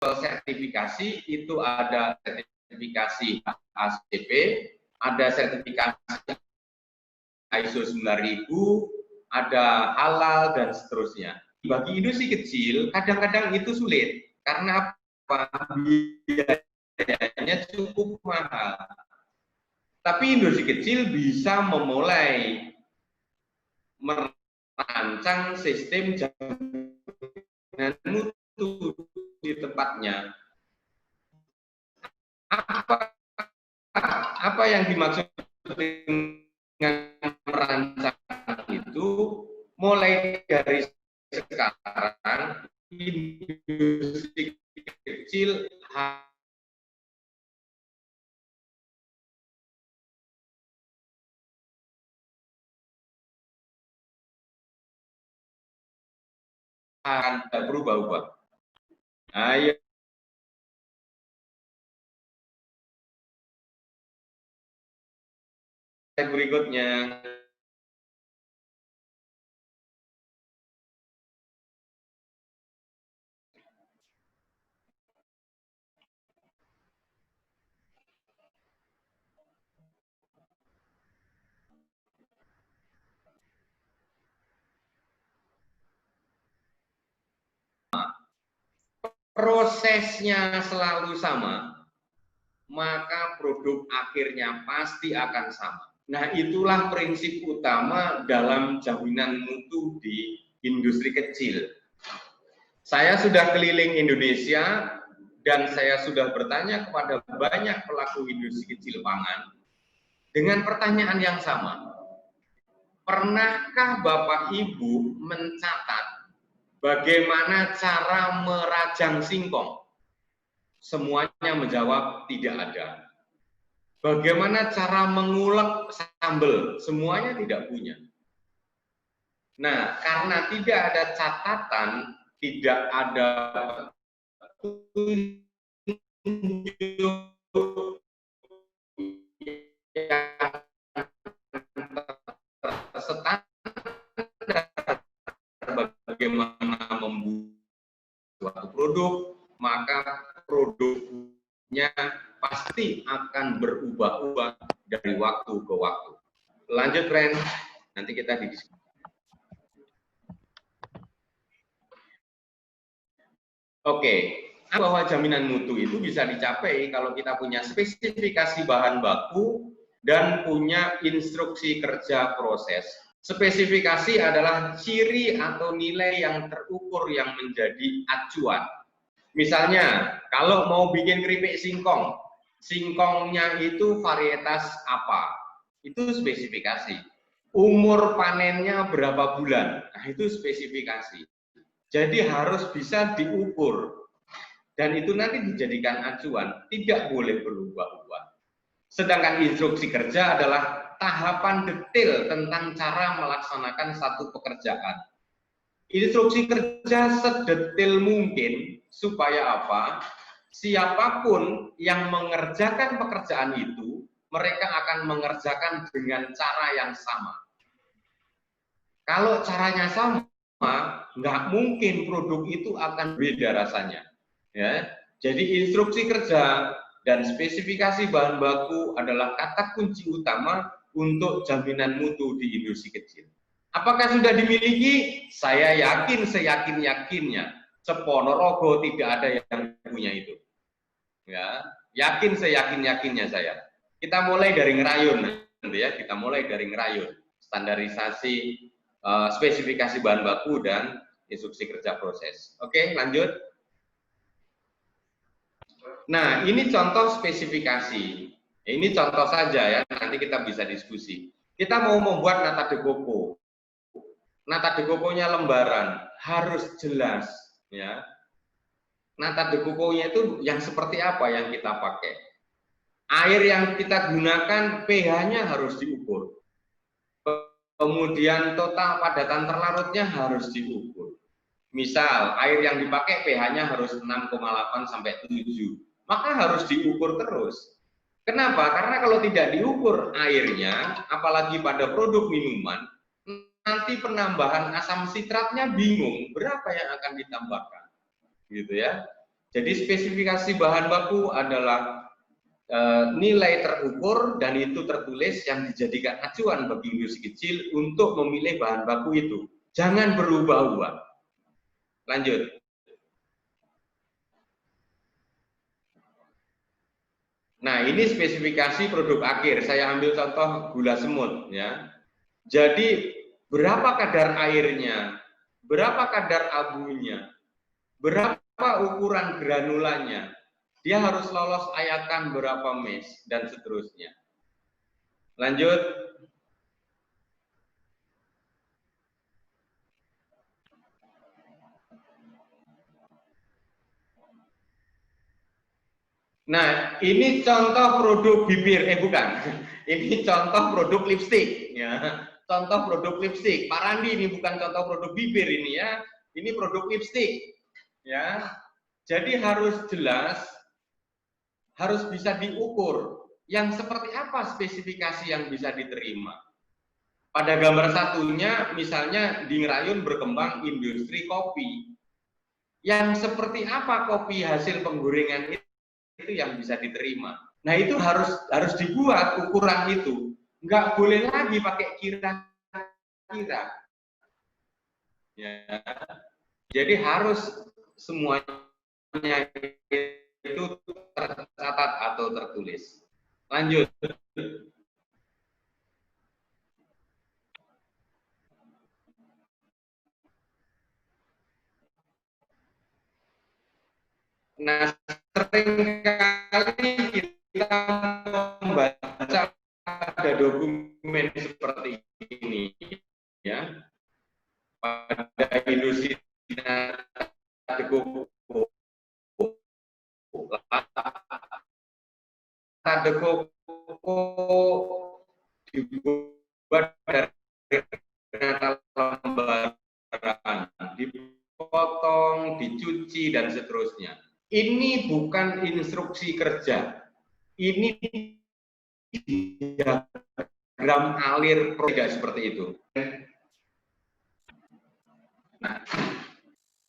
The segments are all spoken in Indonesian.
sertifikasi itu ada sertifikasi ACP, ada sertifikasi ISO 9000, ada halal dan seterusnya. Bagi industri kecil kadang-kadang itu sulit karena apa? Biayanya cukup mahal. Tapi industri kecil bisa memulai merancang sistem jaminan mutu di tempatnya. Apa yang dimaksud dengan merancang itu? Mulai dari sekarang industri kecil akan berubah-ubah. Ayo. Berikutnya. Prosesnya selalu sama, maka produk akhirnya pasti akan sama. Nah, itulah prinsip utama dalam jaminan mutu di industri kecil. Saya sudah keliling Indonesia dan saya sudah bertanya kepada banyak pelaku industri kecil pangan dengan pertanyaan yang sama. Pernahkah Bapak Ibu mencatat bagaimana cara merajang singkong? Semuanya menjawab tidak ada. Bagaimana cara mengulek sambal? Semuanya tidak punya. Nah, karena tidak ada catatan, tidak ada standar bagaimana membuat suatu produk, maka produknya pasti akan berubah-ubah dari waktu ke waktu. Lanjut, Ren. Nanti kita didiskusi. Oke, bahwa jaminan mutu itu bisa dicapai kalau kita punya spesifikasi bahan baku dan punya instruksi kerja proses. Spesifikasi adalah ciri atau nilai yang terukur yang menjadi acuan. Misalnya, kalau mau bikin keripik singkong, singkongnya itu varietas apa? Itu spesifikasi. Umur panennya berapa bulan? Nah, itu spesifikasi. Jadi harus bisa diukur. Dan itu nanti dijadikan acuan, tidak boleh berubah-ubah. Sedangkan instruksi kerja adalah tahapan detail tentang cara melaksanakan satu pekerjaan. Instruksi kerja sedetail mungkin supaya apa? Siapapun yang mengerjakan pekerjaan itu, mereka akan mengerjakan dengan cara yang sama. Kalau caranya sama, nggak mungkin produk itu akan beda rasanya. Ya, jadi instruksi kerja dan spesifikasi bahan baku adalah kata kunci utama untuk jaminan mutu di industri kecil. Apakah sudah dimiliki? Saya yakin seyakin-yakinnya. Seponorogo tidak ada yang punya itu. Ya, yakin seyakin-yakinnya saya. Kita mulai dari ngerayun, ya. Kita mulai dari ngerayun. Standarisasi, spesifikasi bahan baku dan instruksi kerja proses. Oke, lanjut. Nah, ini contoh spesifikasi. Ini contoh saja ya. Nanti kita bisa diskusi. Kita mau membuat nata de coco. Nata de coco-nya lembaran, harus jelas ya. Nata de coco-nya itu yang seperti apa yang kita pakai. Air yang kita gunakan pH-nya harus diukur. Kemudian total padatan terlarutnya harus diukur. Misal, air yang dipakai pH-nya harus 6,8 sampai 7. Maka harus diukur terus. Kenapa? Karena kalau tidak diukur airnya, apalagi pada produk minuman, nanti penambahan asam sitratnya bingung berapa yang akan ditambahkan, gitu ya. Jadi spesifikasi bahan baku adalah nilai terukur dan itu tertulis yang dijadikan acuan bagi industri kecil untuk memilih bahan baku itu. Jangan berubah-ubah. Lanjut. Nah, ini spesifikasi produk akhir. Saya ambil contoh gula semut ya. Jadi berapa kadar airnya, berapa kadar abunya, berapa ukuran granulanya, dia harus lolos ayatan berapa mes, dan seterusnya. Lanjut. Nah, ini contoh produk bibir, bukan. Ini contoh produk lipstik, ya. Contoh produk lipstik. Pak Randi, ini bukan contoh produk bibir ini ya. Ini produk lipstik, ya. Jadi harus jelas, harus bisa diukur. Yang seperti apa spesifikasi yang bisa diterima. Pada gambar satunya, misalnya di Ngerayun berkembang industri kopi. Yang seperti apa kopi hasil penggorengan itu yang bisa diterima. Nah, itu harus dibuat ukuran itu. Nggak boleh lagi pakai kira-kira. Ya. Jadi harus semuanya itu tercatat atau tertulis. Lanjut. Nah, seringkali kita membaca ada dokumen seperti ini, ya. Pada industri de coco, de coco dibuat dari lembaran, dipotong, dicuci, dan seterusnya. Ini bukan instruksi kerja. Ini diagram alir tidak seperti itu. Nah,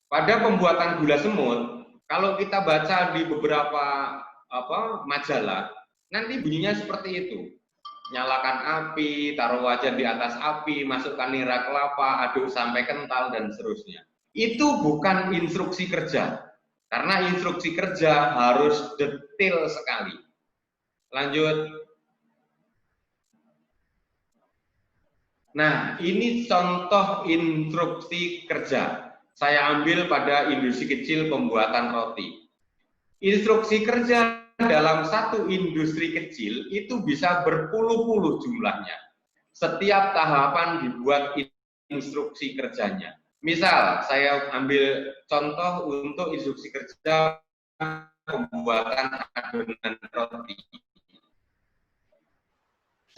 pada pembuatan gula semut, kalau kita baca di beberapa majalah, nanti bunyinya seperti itu. Nyalakan api, taruh wajan di atas api, masukkan nira kelapa, aduk sampai kental, dan seterusnya. Itu bukan instruksi kerja. Karena instruksi kerja harus detail sekali. Lanjut. Nah, ini contoh instruksi kerja. Saya ambil pada industri kecil pembuatan roti. Instruksi kerja dalam satu industri kecil itu bisa berpuluh-puluh jumlahnya. Setiap tahapan dibuat instruksi kerjanya. Misal, saya ambil contoh untuk instruksi kerja pembuatan adonan roti.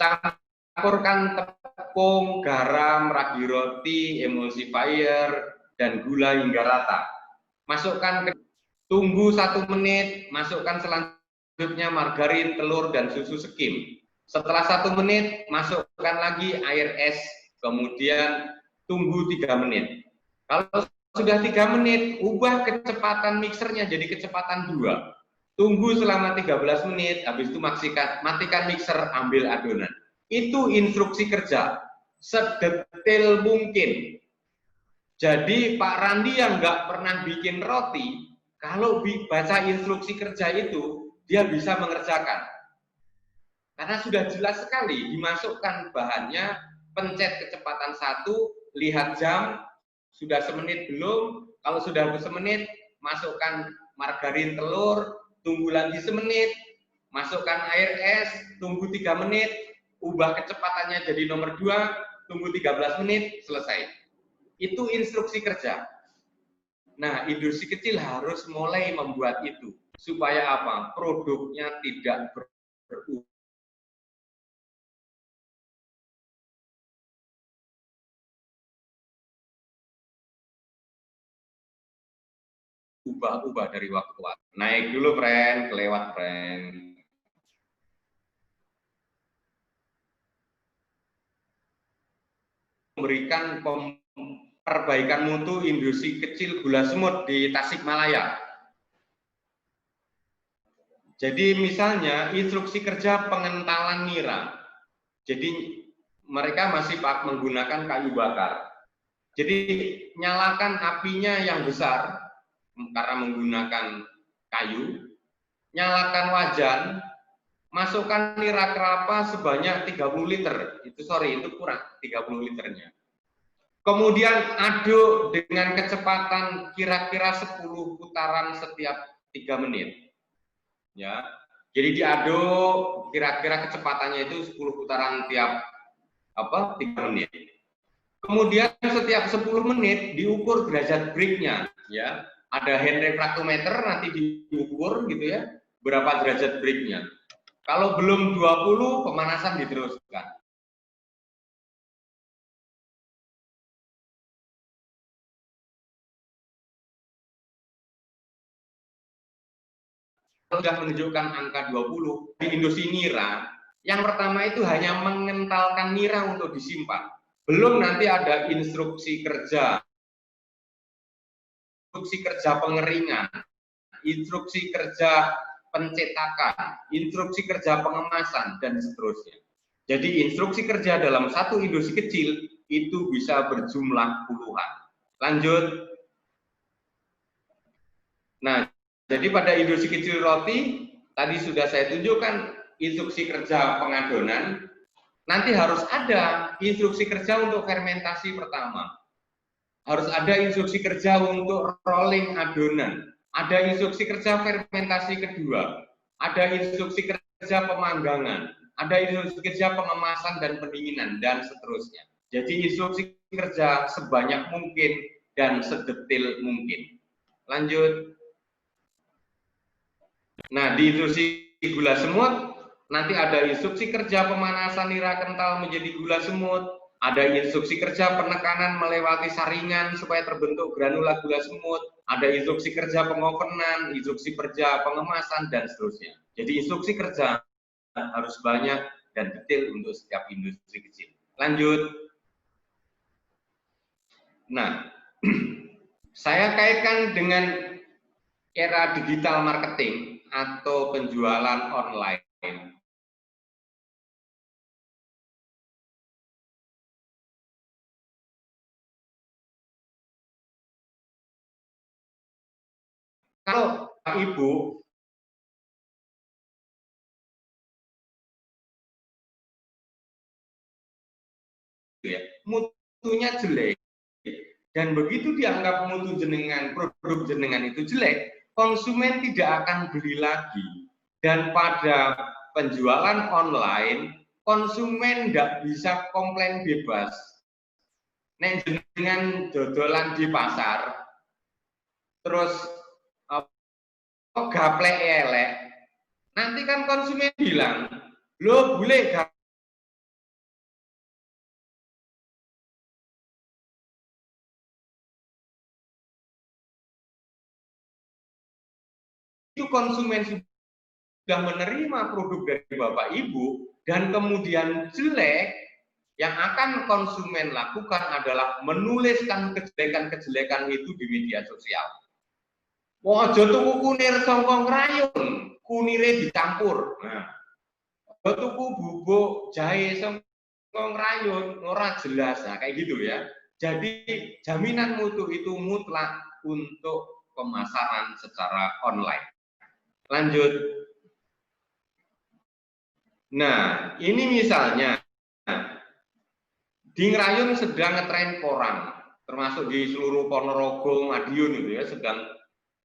Campurkan tepung, garam, ragi roti, emulsifier, dan gula hingga rata. Masukkan ke tunggu 1 menit, masukkan selanjutnya margarin, telur, dan susu skim. Setelah 1 menit, masukkan lagi air es, kemudian tunggu 3 menit. Kalau sudah 3 menit, ubah kecepatan mixernya jadi kecepatan 2. Tunggu selama 13 menit, habis itu matikan mixer, ambil adonan. Itu instruksi kerja, sedetail mungkin. Jadi Pak Randi yang nggak pernah bikin roti, kalau baca instruksi kerja itu, dia bisa mengerjakan. Karena sudah jelas sekali, dimasukkan bahannya, pencet kecepatan 1, lihat jam, sudah semenit belum, kalau sudah semenit, masukkan margarin telur, tunggu lagi semenit, masukkan air es, tunggu 3 menit, ubah kecepatannya jadi nomor 2, tunggu 13 menit, selesai. Itu instruksi kerja. Nah, industri kecil harus mulai membuat itu. Supaya apa? Produknya tidak berubah-ubah dari waktu ke waktu. Naik dulu, friend. Kelewat, friend. Memberikan perbaikan mutu industri kecil gula semut di Tasikmalaya. Jadi misalnya instruksi kerja pengentalan nira. Jadi mereka masih menggunakan kayu bakar. Jadi nyalakan apinya yang besar karena menggunakan kayu, nyalakan wajan, masukkan nira kelapa sebanyak 30 liter. Itu kurang 30 liternya. Kemudian aduk dengan kecepatan kira-kira 10 putaran setiap 3 menit. Ya. Jadi diaduk kira-kira kecepatannya itu 10 putaran tiap 3 menit. Kemudian setiap 10 menit diukur derajat breaknya, ya. Ada hand refractometer, nanti diukur gitu ya, berapa derajat breaknya. Kalau belum 20, pemanasan diteruskan. Sudah menunjukkan angka 20 di Indosinira, yang pertama itu hanya mengentalkan nira untuk disimpan. Belum nanti ada instruksi kerja pengeringan, instruksi kerja pencetakan, instruksi kerja pengemasan, dan seterusnya. Jadi instruksi kerja dalam satu industri kecil itu bisa berjumlah puluhan. Lanjut. Nah, jadi pada industri kecil roti, tadi sudah saya tunjukkan instruksi kerja pengadonan, nanti harus ada instruksi kerja untuk fermentasi pertama. Harus ada instruksi kerja untuk rolling adonan. Ada instruksi kerja fermentasi kedua. Ada instruksi kerja pemanggangan. Ada instruksi kerja pengemasan dan pendinginan, dan seterusnya. Jadi instruksi kerja sebanyak mungkin dan sedetil mungkin. Lanjut. Nah, di instruksi gula semut, nanti ada instruksi kerja pemanasan nira kental menjadi gula semut, ada instruksi kerja penekanan melewati saringan supaya terbentuk granula gula semut, ada instruksi kerja pengovenan, instruksi kerja pengemasan, dan seterusnya. Jadi instruksi kerja harus banyak dan detail untuk setiap industri kecil. Lanjut. Nah, saya kaitkan dengan era digital marketing atau penjualan online. Kalau Ibu ya, mutunya jelek dan begitu dianggap mutu jenengan, produk jenengan itu jelek, konsumen tidak akan beli lagi. Dan pada penjualan online, konsumen tidak bisa komplain bebas. Nek jenengan dodolan di pasar, terus gaplek elek, nanti kan konsumen bilang, lo boleh itu konsumen sudah menerima produk dari Bapak Ibu dan kemudian jelek, yang akan konsumen lakukan adalah menuliskan kejelekan-kejelekan itu di media sosial. Wah, aja tuku kunir songkong rayun, kunire dicampur. Nah, tuku bubuk jahe songkong rayun, ora jelas. Nah, kayak gitu ya. Jadi jaminan mutu itu mutlak untuk pemasaran secara online. Lanjut. Nah, ini misalnya di Ngerayun sedang ngetren porang, termasuk di seluruh Ponorogo, Madiun itu ya, sedang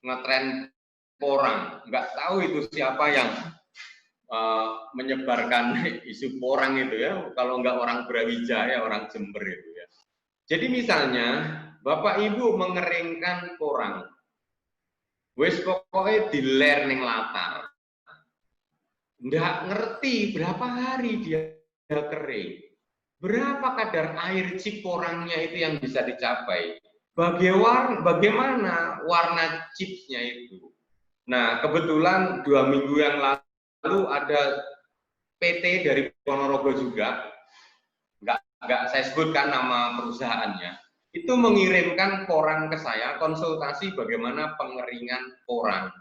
ngetren porang. Nggak tahu itu siapa yang menyebarkan isu porang itu ya, kalau nggak orang Brawijaya, orang Jember itu ya. Jadi misalnya Bapak Ibu mengeringkan porang, wes pokoknya diler ning latar, nggak ngerti berapa hari dia kering, berapa kadar air chip porangnya itu yang bisa dicapai, bagaimana warna chipsnya itu. Nah, kebetulan 2 minggu yang lalu ada PT dari Ponorogo juga, nggak saya sebutkan nama perusahaannya, itu mengirimkan porang ke saya, konsultasi bagaimana pengeringan porang.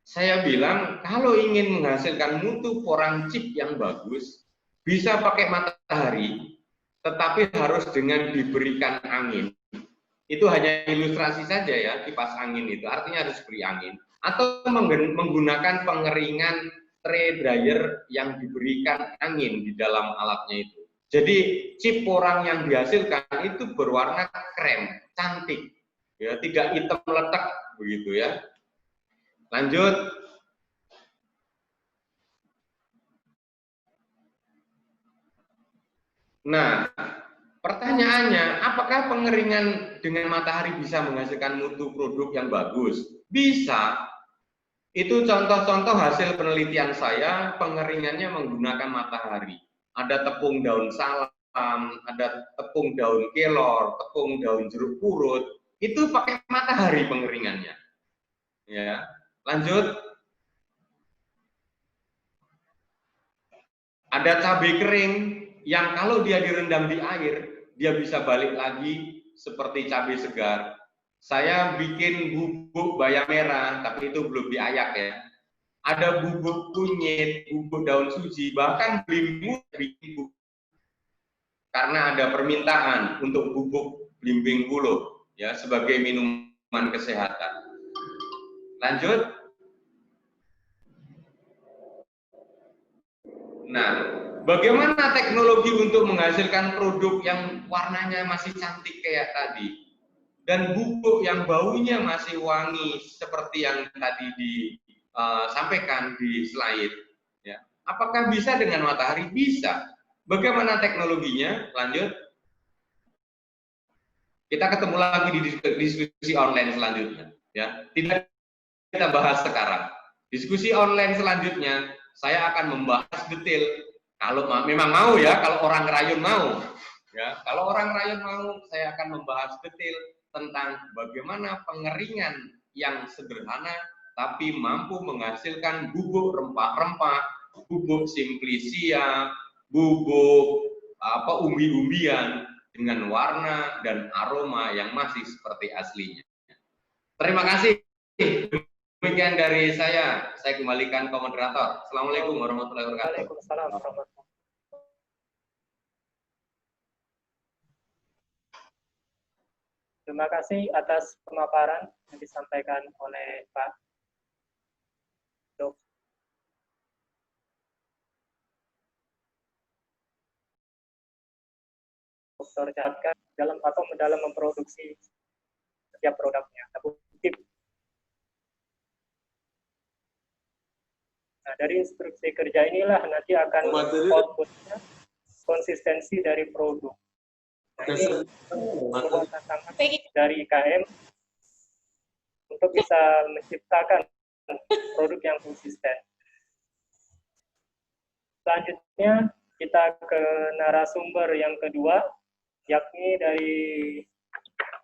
Saya bilang kalau ingin menghasilkan mutu porang chip yang bagus, bisa pakai matahari, tetapi harus dengan diberikan angin. Itu hanya ilustrasi saja ya, kipas angin itu. Artinya harus beri angin. Atau menggunakan pengeringan tray dryer yang diberikan angin di dalam alatnya itu. Jadi chip porang yang dihasilkan itu berwarna krem, cantik. Ya, tidak hitam letak begitu ya. Lanjut. Nah, pertanyaannya, apakah pengeringan dengan matahari bisa menghasilkan mutu produk yang bagus? Bisa. Itu contoh-contoh hasil penelitian saya, pengeringannya menggunakan matahari. Ada tepung daun salam, ada tepung daun kelor, tepung daun jeruk purut, itu pakai matahari pengeringannya. Ya, lanjut. Ada cabai kering yang kalau dia direndam di air, dia bisa balik lagi seperti cabai segar. Saya bikin bubuk bayam merah, tapi itu belum diayak ya. Ada bubuk kunyit, bubuk daun suji, bahkan belimbing bubuk. Karena ada permintaan untuk bubuk belimbing buluh ya sebagai minuman kesehatan. Lanjut. Nah, bagaimana teknologi untuk menghasilkan produk yang warnanya masih cantik kayak tadi? Dan bubuk yang baunya masih wangi seperti yang tadi disampaikan di slide. Ya. Apakah bisa dengan matahari? Bisa. Bagaimana teknologinya? Lanjut. Kita ketemu lagi di diskusi online selanjutnya. Ya. Tidak kita bahas sekarang. Diskusi online selanjutnya, saya akan membahas detail. Kalau memang mau ya, kalau orang Rayun mau. Ya, kalau orang Rayun mau, saya akan membahas detail tentang bagaimana pengeringan yang sederhana tapi mampu menghasilkan bubuk rempah-rempah, bubuk simplisia, bubuk umbi-umbian dengan warna dan aroma yang masih seperti aslinya. Terima kasih. Demikian dari saya kembalikan ke moderator. Assalamualaikum warahmatullahi wabarakatuh. Waalaikumsalam warahmatullahi wabarakatuh. Terima kasih atas pemaparan yang disampaikan oleh Pak Dr. Catka dalam memproduksi setiap produknya. Nah, dari instruksi kerja inilah nanti akan outputnya konsistensi dari produk. Nah, ini sebuah tantangan dari IKM untuk bisa menciptakan produk yang konsisten. Selanjutnya kita ke narasumber yang kedua, yakni dari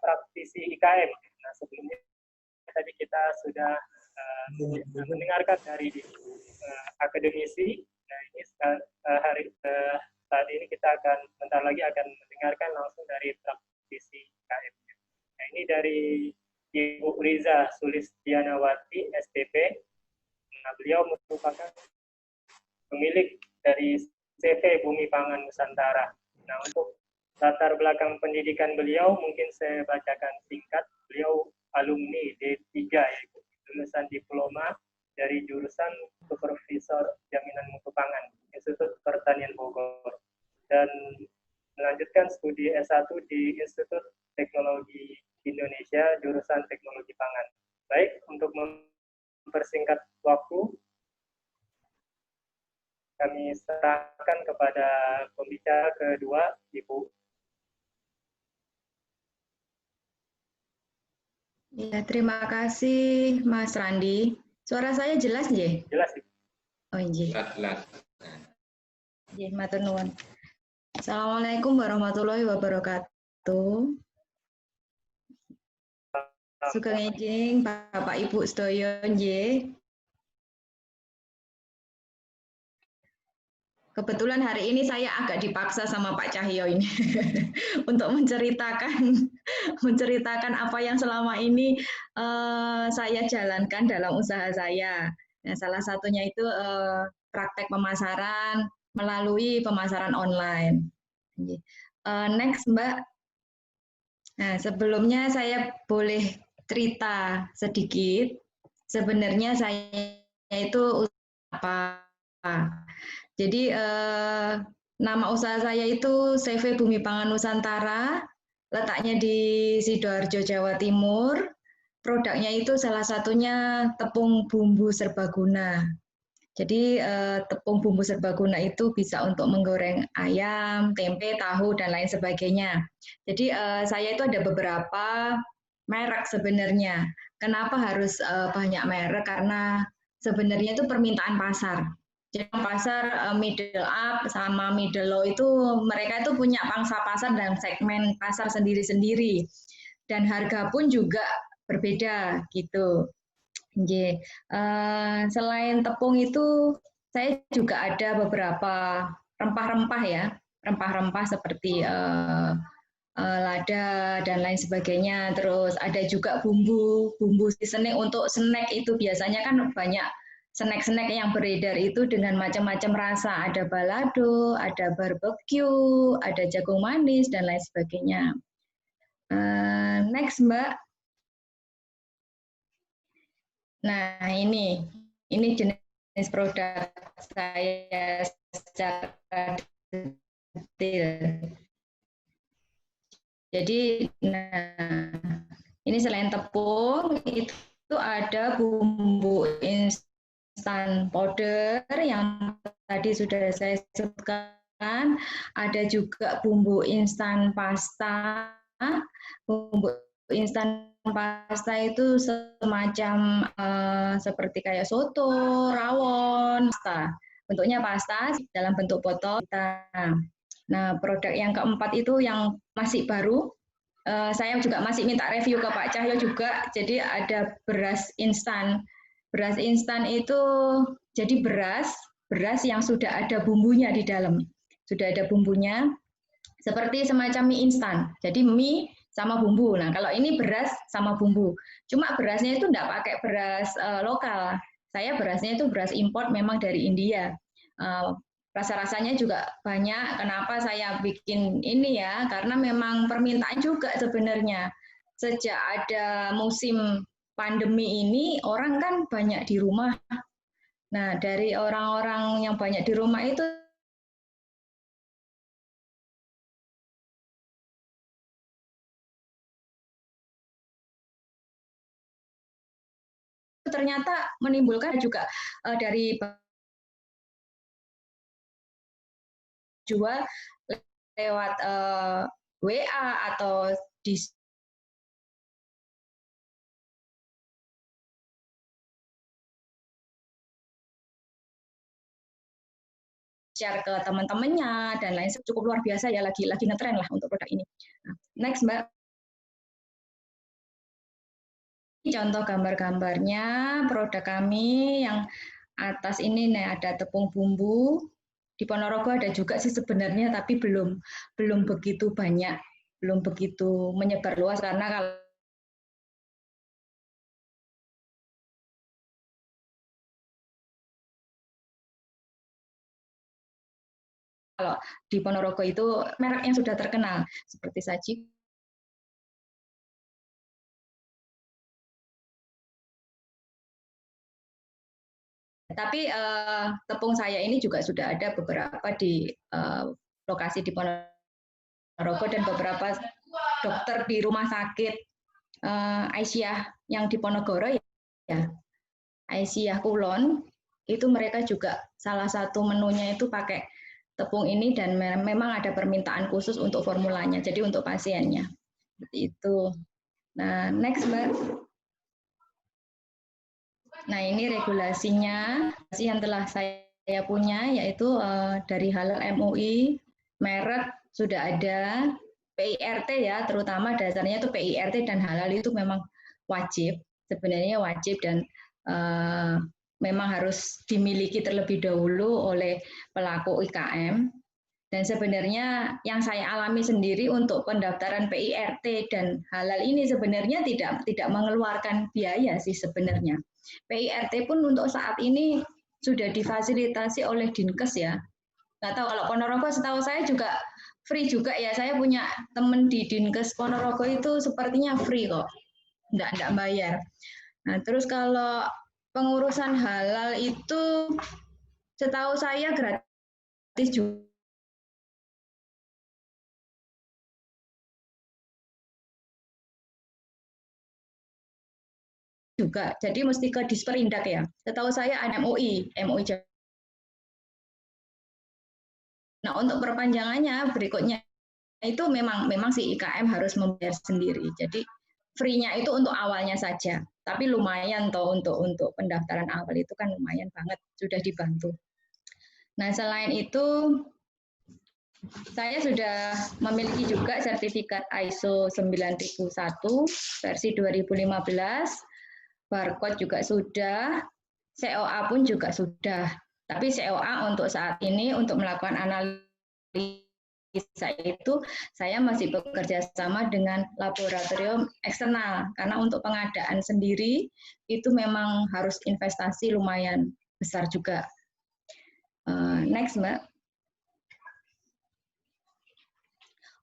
praktisi IKM. Nah, sebelumnya tadi kita sudah mendengarkan dari akademisi. Nah, ini saat ini kita akan bentar lagi akan mendengarkan langsung dari praktisi IKM. Nah, ini dari Ibu Riza Sulistianawati, SPP. Nah, beliau merupakan pemilik dari CV Bumi Pangan Nusantara. Nah, untuk latar belakang pendidikan beliau mungkin saya bacakan singkat. Beliau alumni D3 yaitu lulusan diploma dari jurusan Supervisor Jaminan Mutu Pangan Institut Pertanian Bogor dan melanjutkan studi S1 di Institut Teknologi Indonesia jurusan Teknologi Pangan. Baik, untuk mempersingkat waktu kami serahkan kepada pembicara kedua, Ibu. Ya, terima kasih Mas Randi. Suara saya jelas, nggih? Jelas, Ibu. Oh, nggih. Jelas. Nggih, matur nuwun. Assalamualaikum warahmatullahi wabarakatuh. Sugeng enjing Bapak Ibu sedaya nggih. kebetulan hari ini saya agak dipaksa sama Pak Cahyo ini untuk menceritakan apa yang selama ini saya jalankan dalam usaha saya. Nah, salah satunya itu praktek pemasaran melalui pemasaran online. Next, Mbak. Nah, sebelumnya saya boleh cerita sedikit. Sebenarnya saya itu apa? Jadi nama usaha saya itu CV Bumi Pangan Nusantara, letaknya di Sidoarjo, Jawa Timur. Produknya itu salah satunya tepung bumbu serbaguna. Jadi tepung bumbu serbaguna itu bisa untuk menggoreng ayam, tempe, tahu, dan lain sebagainya. Jadi saya itu ada beberapa merek sebenarnya. Kenapa harus banyak merek? Karena sebenarnya itu permintaan pasar. Jadi pasar middle up sama middle low itu mereka itu punya pangsa pasar dan segmen pasar sendiri-sendiri. Dan harga pun juga berbeda gitu. Selain tepung itu, saya juga ada beberapa rempah-rempah ya, rempah-rempah seperti lada dan lain sebagainya. Terus ada juga bumbu seasoning untuk snack itu biasanya kan banyak snack-snack yang beredar itu dengan macam-macam rasa. Ada balado, ada barbecue, ada jagung manis dan lain sebagainya. Next, Mbak. Nah, ini jenis produk saya secara detail. Jadi, nah, ini selain tepung, itu ada bumbu instan powder yang tadi sudah saya sebutkan, ada juga bumbu instan pasta, bumbu instan pasta itu semacam seperti kayak soto, rawon, pasta. Bentuknya pasta dalam bentuk botol. Nah, produk yang keempat itu yang masih baru. Saya juga masih minta review ke Pak Cahyo juga. Jadi ada beras instan. Beras instan itu jadi beras yang sudah ada bumbunya di dalam. Sudah ada bumbunya. Seperti semacam mie instan. Jadi mie sama bumbu. Nah, kalau ini beras sama bumbu. Cuma berasnya itu enggak pakai beras lokal. Saya berasnya itu beras import memang dari India. Rasa-rasanya juga banyak. Kenapa saya bikin ini ya? Karena memang permintaan juga sebenarnya. Sejak ada musim pandemi ini, orang kan banyak di rumah. Nah, dari orang-orang yang banyak di rumah itu ternyata menimbulkan juga dari jual lewat WA atau di share ke teman-temannya dan lain cukup luar biasa ya, lagi ngetren lah untuk produk ini. Nah, next, Mbak. Contoh gambar-gambarnya produk kami yang atas ini nih ada tepung bumbu. Di Ponorogo ada juga sih sebenarnya, tapi belum begitu banyak, belum begitu menyebar luas karena kalau di Ponorogo itu merek yang sudah terkenal seperti Saji. Tapi tepung saya ini juga sudah ada beberapa di lokasi di Ponorogo dan beberapa dokter di rumah sakit Aisyah yang di Ponorogo ya, Aisyah Kulon, itu mereka juga salah satu menunya itu pakai tepung ini dan memang ada permintaan khusus untuk formulanya, jadi untuk pasiennya. Seperti itu. Nah, next, Mbak. Nah, ini regulasinya yang telah saya punya, yaitu dari Halal MUI, merek sudah ada, PIRT ya, terutama dasarnya itu PIRT dan halal itu memang wajib, sebenarnya wajib dan memang harus dimiliki terlebih dahulu oleh pelaku UKM. Dan sebenarnya yang saya alami sendiri untuk pendaftaran PIRT dan halal ini sebenarnya tidak mengeluarkan biaya sih sebenarnya. PIRT pun untuk saat ini sudah difasilitasi oleh Dinkes ya. Nggak tahu kalau Ponorogo setahu saya juga free juga ya. Saya punya teman di Dinkes Ponorogo itu sepertinya free kok, nggak bayar. Nah terus kalau pengurusan halal itu setahu saya gratis juga. Jadi mesti ke Disperindak ya. Setahu saya ada MUI Jawa. Nah untuk perpanjangannya berikutnya itu memang si IKM harus membayar sendiri. Jadi free-nya itu untuk awalnya saja. Tapi lumayan toh untuk pendaftaran awal itu kan lumayan banget sudah dibantu. Nah selain itu saya sudah memiliki juga sertifikat ISO 9001 versi 2015. Barcode juga sudah, COA pun juga sudah. Tapi COA untuk saat ini untuk melakukan analisa itu saya masih bekerja sama dengan laboratorium eksternal karena untuk pengadaan sendiri itu memang harus investasi lumayan besar juga. Next, Mbak.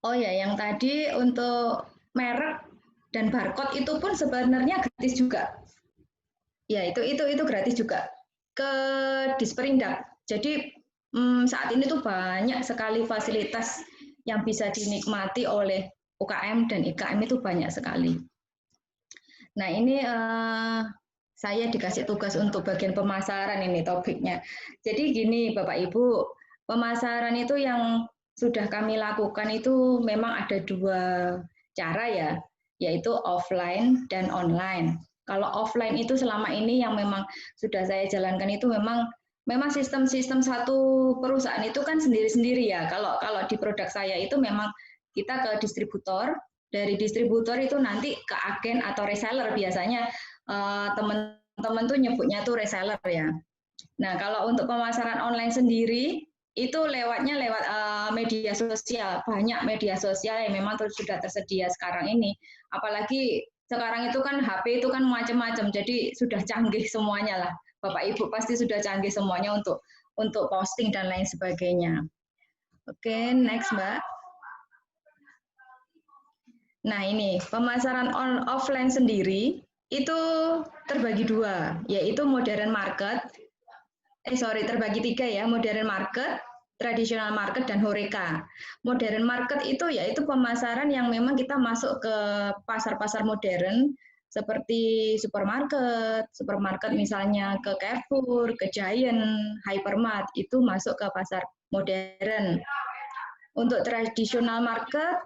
Oh ya, yang tadi untuk merek dan barcode itu pun sebenarnya gratis juga. Ya, itu gratis juga ke Disperindak. Jadi saat ini tuh banyak sekali fasilitas yang bisa dinikmati oleh UKM dan IKM itu banyak sekali. Nah, ini saya dikasih tugas untuk bagian pemasaran ini topiknya. Jadi gini Bapak Ibu, pemasaran itu yang sudah kami lakukan itu memang ada dua cara ya, yaitu offline dan online. Kalau offline itu selama ini yang memang sudah saya jalankan itu memang sistem-sistem satu perusahaan itu kan sendiri-sendiri ya. Kalau di produk saya itu memang kita ke distributor, dari distributor itu nanti ke agen atau reseller biasanya teman-teman tuh nyebutnya tuh reseller ya. Nah kalau untuk pemasaran online sendiri itu lewatnya lewat media sosial, banyak media sosial yang memang sudah tersedia sekarang ini. Apalagi sekarang itu kan HP itu kan macam-macam, jadi sudah canggih semuanya lah. Bapak Ibu pasti sudah canggih semuanya untuk posting dan lain sebagainya. Oke, next Mbak. Nah ini pemasaran offline sendiri itu terbagi dua, yaitu modern market. Terbagi tiga ya, modern market, traditional market, dan horeca. Modern market itu yaitu pemasaran yang memang kita masuk ke pasar-pasar modern seperti supermarket misalnya ke Carrefour, ke Giant, Hypermart, itu masuk ke pasar modern. Untuk traditional market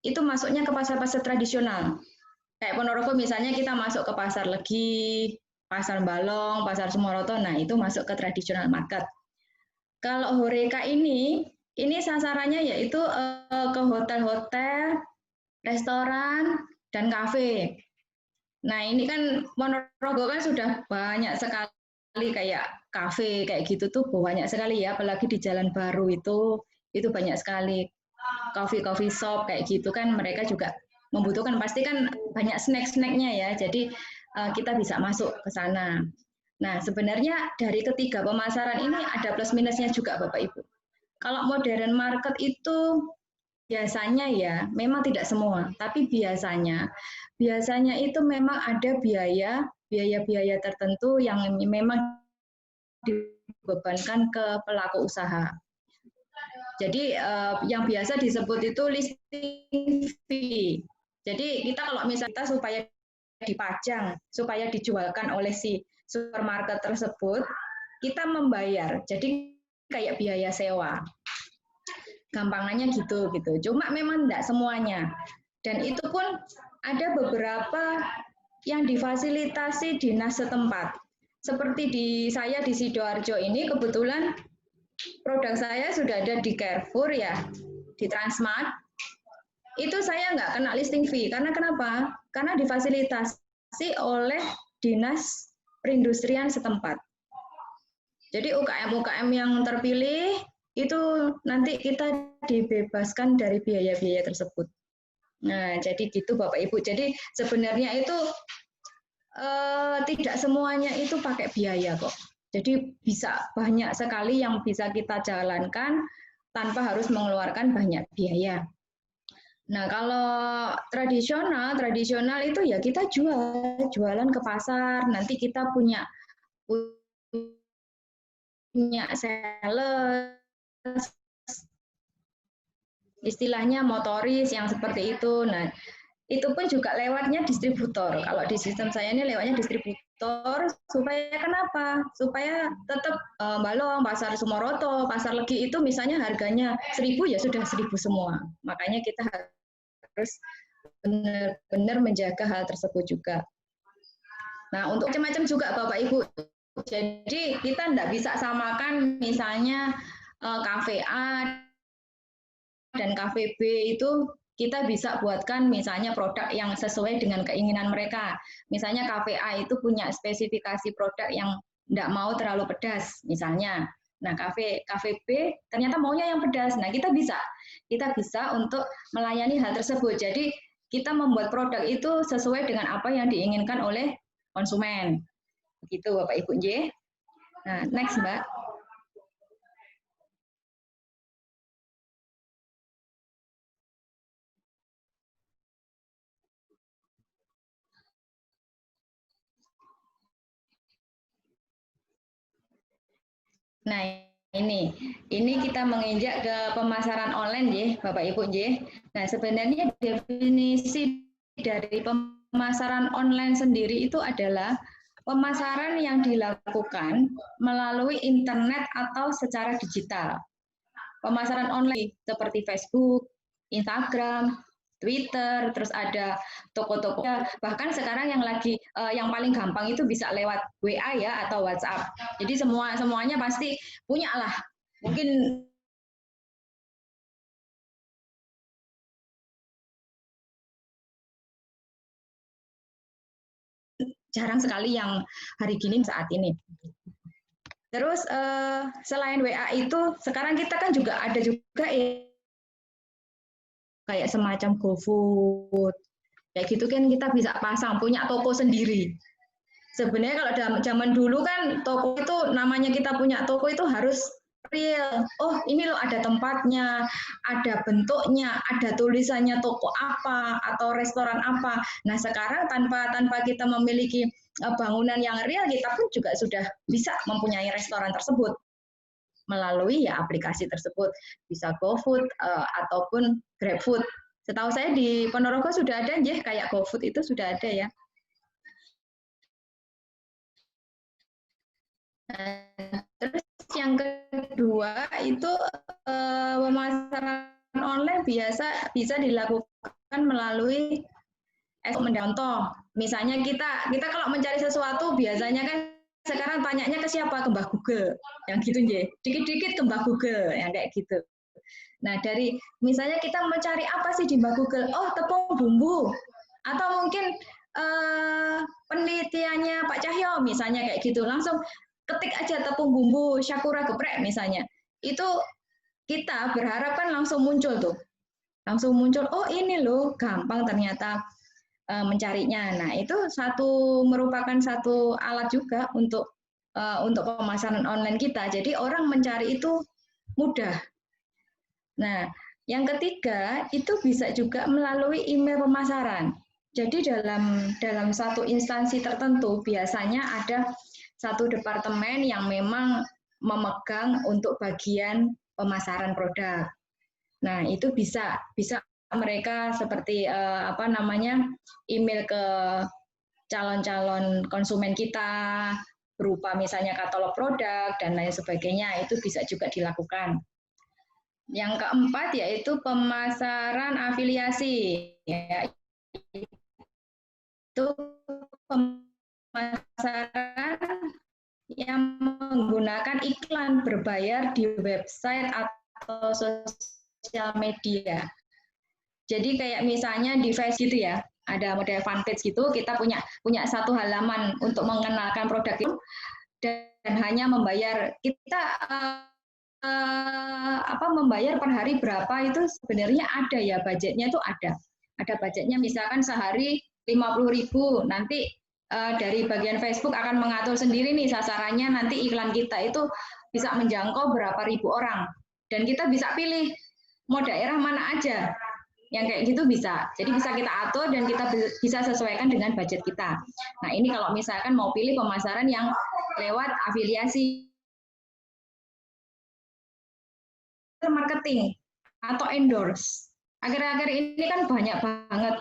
itu masuknya ke pasar-pasar tradisional. Kayak Ponorogo misalnya kita masuk ke Pasar Legi, Pasar Balong, Pasar Sumoroto, nah itu masuk ke traditional market. Kalau horeca ini sasarannya yaitu ke hotel-hotel, restoran, dan kafe. Nah ini kan Ponorogo kan sudah banyak sekali kayak kafe kayak gitu tuh banyak sekali ya, apalagi di Jalan Baru itu banyak sekali coffee shop kayak gitu kan, mereka juga membutuhkan pasti kan banyak snack-snacknya ya, jadi kita bisa masuk ke sana. Nah sebenarnya dari ketiga pemasaran ini ada plus minusnya juga Bapak Ibu. Kalau modern market itu biasanya ya, memang tidak semua, tapi biasanya itu memang ada biaya tertentu yang memang dibebankan ke pelaku usaha. Jadi yang biasa disebut itu listing fee. Jadi kita kalau misalnya kita supaya dipajang, supaya dijualkan oleh si supermarket tersebut, kita membayar. Jadi kayak biaya sewa. Gampangannya gitu. Cuma memang tidak semuanya. Dan itu pun ada beberapa yang difasilitasi dinas setempat. Seperti saya di Sidoarjo ini kebetulan produk saya sudah ada di Carrefour ya, di Transmart. Itu saya nggak kena listing fee. Karena kenapa? Karena difasilitasi oleh dinas perindustrian setempat. Jadi UKM-UKM yang terpilih itu nanti kita dibebaskan dari biaya-biaya tersebut. Nah, jadi gitu Bapak Ibu. Jadi sebenarnya itu tidak semuanya itu pakai biaya kok. Jadi bisa banyak sekali yang bisa kita jalankan tanpa harus mengeluarkan banyak biaya. Nah, kalau tradisional itu ya kita jualan ke pasar. Nanti kita punya sales, istilahnya motoris yang seperti itu. Nah, itu pun juga lewatnya distributor. Kalau di sistem saya ini lewatnya distributor, supaya kenapa? Supaya tetap Balong, Pasar Sumoroto, Pasar Legi itu misalnya harganya 1.000 ya sudah 1.000 semua. Makanya kita harus benar-benar menjaga hal tersebut juga. Nah, untuk macam-macam juga Bapak Ibu. Jadi kita tidak bisa samakan misalnya kafe A dan kafe B itu kita bisa buatkan misalnya produk yang sesuai dengan keinginan mereka. Misalnya kafe A itu punya spesifikasi produk yang tidak mau terlalu pedas misalnya. Nah, kafe B ternyata maunya yang pedas. Nah, kita bisa untuk melayani hal tersebut. Jadi kita membuat produk itu sesuai dengan apa yang diinginkan oleh konsumen. Begitu Bapak Ibu J. Nah, next Mbak. Nah, ini kita menginjak ke pemasaran online ya, Bapak Ibu ya. Nah, sebenarnya definisi dari pemasaran online sendiri itu adalah pemasaran yang dilakukan melalui internet atau secara digital. Pemasaran online seperti Facebook, Instagram, Twitter, terus ada toko-toko. Bahkan sekarang yang paling gampang itu bisa lewat WA ya atau WhatsApp. Jadi semuanya pasti punya lah. Mungkin jarang sekali yang hari gini saat ini. Terus selain WA itu sekarang kita kan juga ada juga kayak semacam GoFood. Kayak gitu kan kita bisa pasang punya toko sendiri. Sebenarnya kalau dalam zaman dulu kan toko itu namanya kita punya toko itu harus real. Oh, ini loh ada tempatnya, ada bentuknya, ada tulisannya toko apa atau restoran apa. Nah, sekarang tanpa kita memiliki bangunan yang real, kita pun juga sudah bisa mempunyai restoran tersebut melalui ya aplikasi tersebut, bisa GoFood ataupun GrabFood. Setahu saya di Ponorogo sudah ada ya, kayak GoFood itu sudah ada ya. Terus yang kedua itu pemasaran online bisa dilakukan melalui contoh. Misalnya kita kalau mencari sesuatu biasanya kan sekarang tanyanya ke siapa? Ke Mbah Google. Yang gitu ya. Dikit-dikit ke Mbah Google yang kayak gitu. Nah, dari misalnya kita mencari apa sih di Mbah Google? Oh, tepung bumbu. Atau mungkin penelitiannya Pak Cahyo misalnya kayak gitu. Langsung ketik aja tepung bumbu Syakura geprek misalnya. Itu kita berharap kan langsung muncul tuh. Langsung muncul, oh ini loh, gampang ternyata mencarinya. Nah, itu merupakan satu alat juga untuk pemasaran online kita. Jadi orang mencari itu mudah. Nah, yang ketiga itu bisa juga melalui email pemasaran. Jadi dalam satu instansi tertentu biasanya ada satu departemen yang memang memegang untuk bagian pemasaran produk. Nah, itu bisa mereka seperti email ke calon-calon konsumen kita berupa misalnya katalog produk dan lain sebagainya, itu bisa juga dilakukan. Yang keempat yaitu pemasaran afiliasi, itu pemasaran yang menggunakan iklan berbayar di website atau sosial media. Jadi kayak misalnya di Facebook gitu ya, ada model fanpage gitu, kita punya satu halaman untuk mengenalkan produk itu. dan hanya membayar kita membayar per hari berapa itu sebenarnya ada ya, budgetnya itu ada budgetnya, misalkan sehari 50.000, nanti dari bagian Facebook akan mengatur sendiri nih sasarannya, nanti iklan kita itu bisa menjangkau berapa ribu orang dan kita bisa pilih mau daerah mana aja yang kayak gitu bisa. Jadi bisa kita atur dan kita bisa sesuaikan dengan budget kita. Nah, ini kalau misalkan mau pilih pemasaran yang lewat afiliasi marketing atau endorse. Akhir-akhir ini kan banyak banget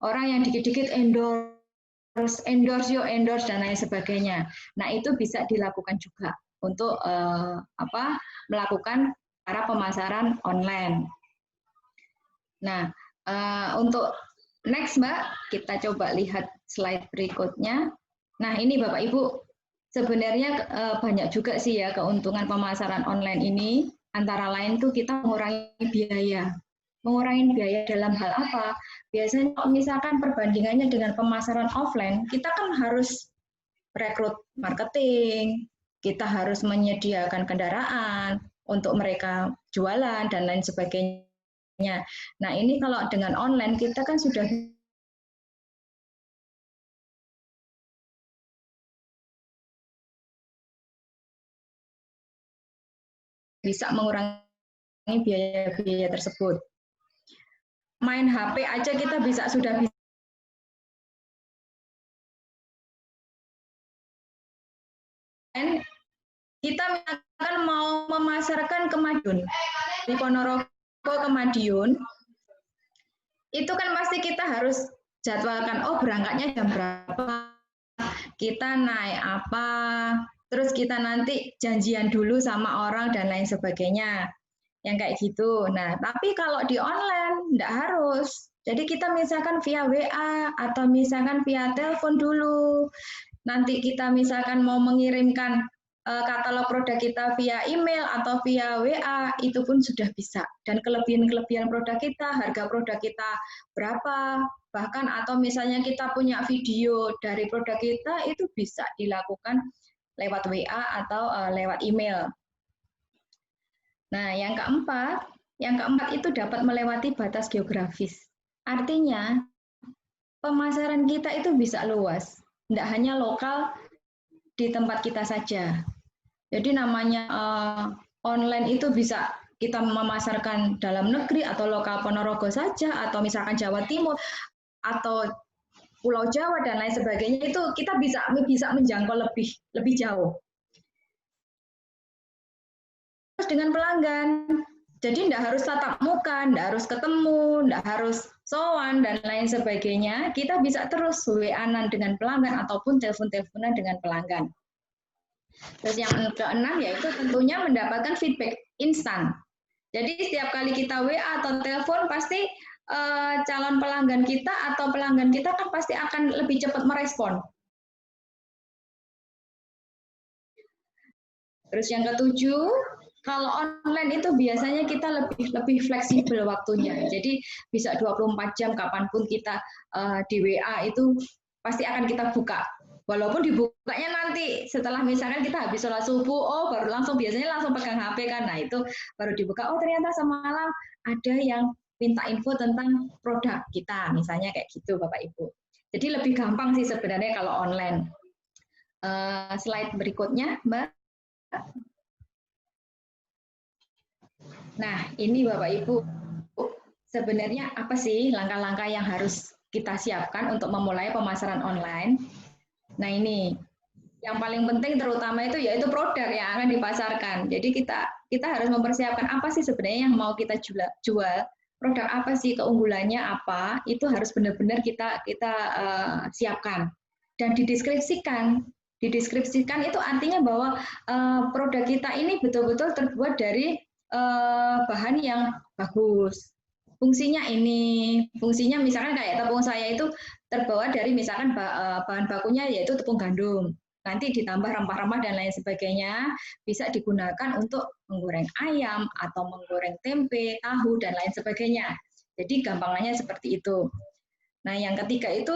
orang yang dikit-dikit endorse dan lain sebagainya. Nah, itu bisa dilakukan juga untuk melakukan cara pemasaran online. Nah, untuk next Mbak, kita coba lihat slide berikutnya. Nah, ini Bapak Ibu, sebenarnya banyak juga sih ya keuntungan pemasaran online ini. Antara lain tuh kita mengurangi biaya. Mengurangi biaya dalam hal apa? Biasanya misalkan perbandingannya dengan pemasaran offline, kita kan harus rekrut marketing, kita harus menyediakan kendaraan untuk mereka jualan dan lain sebagainya. Nah, ini kalau dengan online kita kan sudah bisa mengurangi biaya-biaya tersebut. Main HP aja kita sudah bisa kita misalkan mau memasarkan ke Madiun, di Ponorogo ke Madiun, itu kan pasti kita harus jadwalkan, oh berangkatnya jam berapa, kita naik apa, terus kita nanti janjian dulu sama orang dan lain sebagainya, yang kayak gitu. Nah, tapi kalau di online enggak harus. Jadi kita misalkan via WA atau misalkan via telepon dulu. Nanti kita misalkan mau mengirimkan katalog produk kita via email atau via WA, itu pun sudah bisa. Dan kelebihan-kelebihan produk kita, harga produk kita berapa, bahkan atau misalnya kita punya video dari produk kita, itu bisa dilakukan lewat WA atau lewat email. Nah, yang keempat itu dapat melewati batas geografis. Artinya, pemasaran kita itu bisa luas, tidak hanya lokal di tempat kita saja. Jadi namanya online itu bisa kita memasarkan dalam negeri atau lokal Ponorogo saja, atau misalkan Jawa Timur, atau Pulau Jawa dan lain sebagainya, itu kita bisa menjangkau lebih jauh. Terus dengan pelanggan, jadi tidak harus tatap muka, tidak harus ketemu, tidak harus sowan dan lain sebagainya. Kita bisa terus WA-an dengan pelanggan ataupun telepon-teleponan dengan pelanggan. Terus yang keenam yaitu tentunya mendapatkan feedback instan. Jadi setiap kali kita WA atau telepon pasti calon pelanggan kita atau pelanggan kita kan pasti akan lebih cepat merespon. Terus yang ketujuh, kalau online itu biasanya kita lebih fleksibel waktunya. Jadi bisa 24 jam kapanpun kita di WA itu pasti akan kita buka. Walaupun dibukanya nanti setelah misalkan kita habis sholat subuh, oh baru biasanya langsung pegang HP kan. Nah itu baru dibuka, oh ternyata semalam ada yang minta info tentang produk kita, misalnya kayak gitu Bapak Ibu. Jadi lebih gampang sih sebenarnya kalau online. Slide berikutnya Mbak. Nah ini Bapak Ibu, sebenarnya apa sih langkah-langkah yang harus kita siapkan untuk memulai pemasaran online? Nah ini, yang paling penting terutama itu yaitu produk yang akan dipasarkan. Jadi kita harus mempersiapkan apa sih sebenarnya yang mau kita jual, produk apa sih, keunggulannya apa, itu harus benar-benar kita siapkan dan dideskripsikan. Dideskripsikan itu artinya bahwa produk kita ini betul-betul terbuat dari bahan yang bagus. Fungsinya misalkan kayak tepung saya itu terbawa dari misalkan bahan bakunya yaitu tepung gandum. Nanti ditambah rempah-rempah dan lain sebagainya, bisa digunakan untuk menggoreng ayam atau menggoreng tempe, tahu dan lain sebagainya. Jadi gampangnya seperti itu. Nah, yang ketiga itu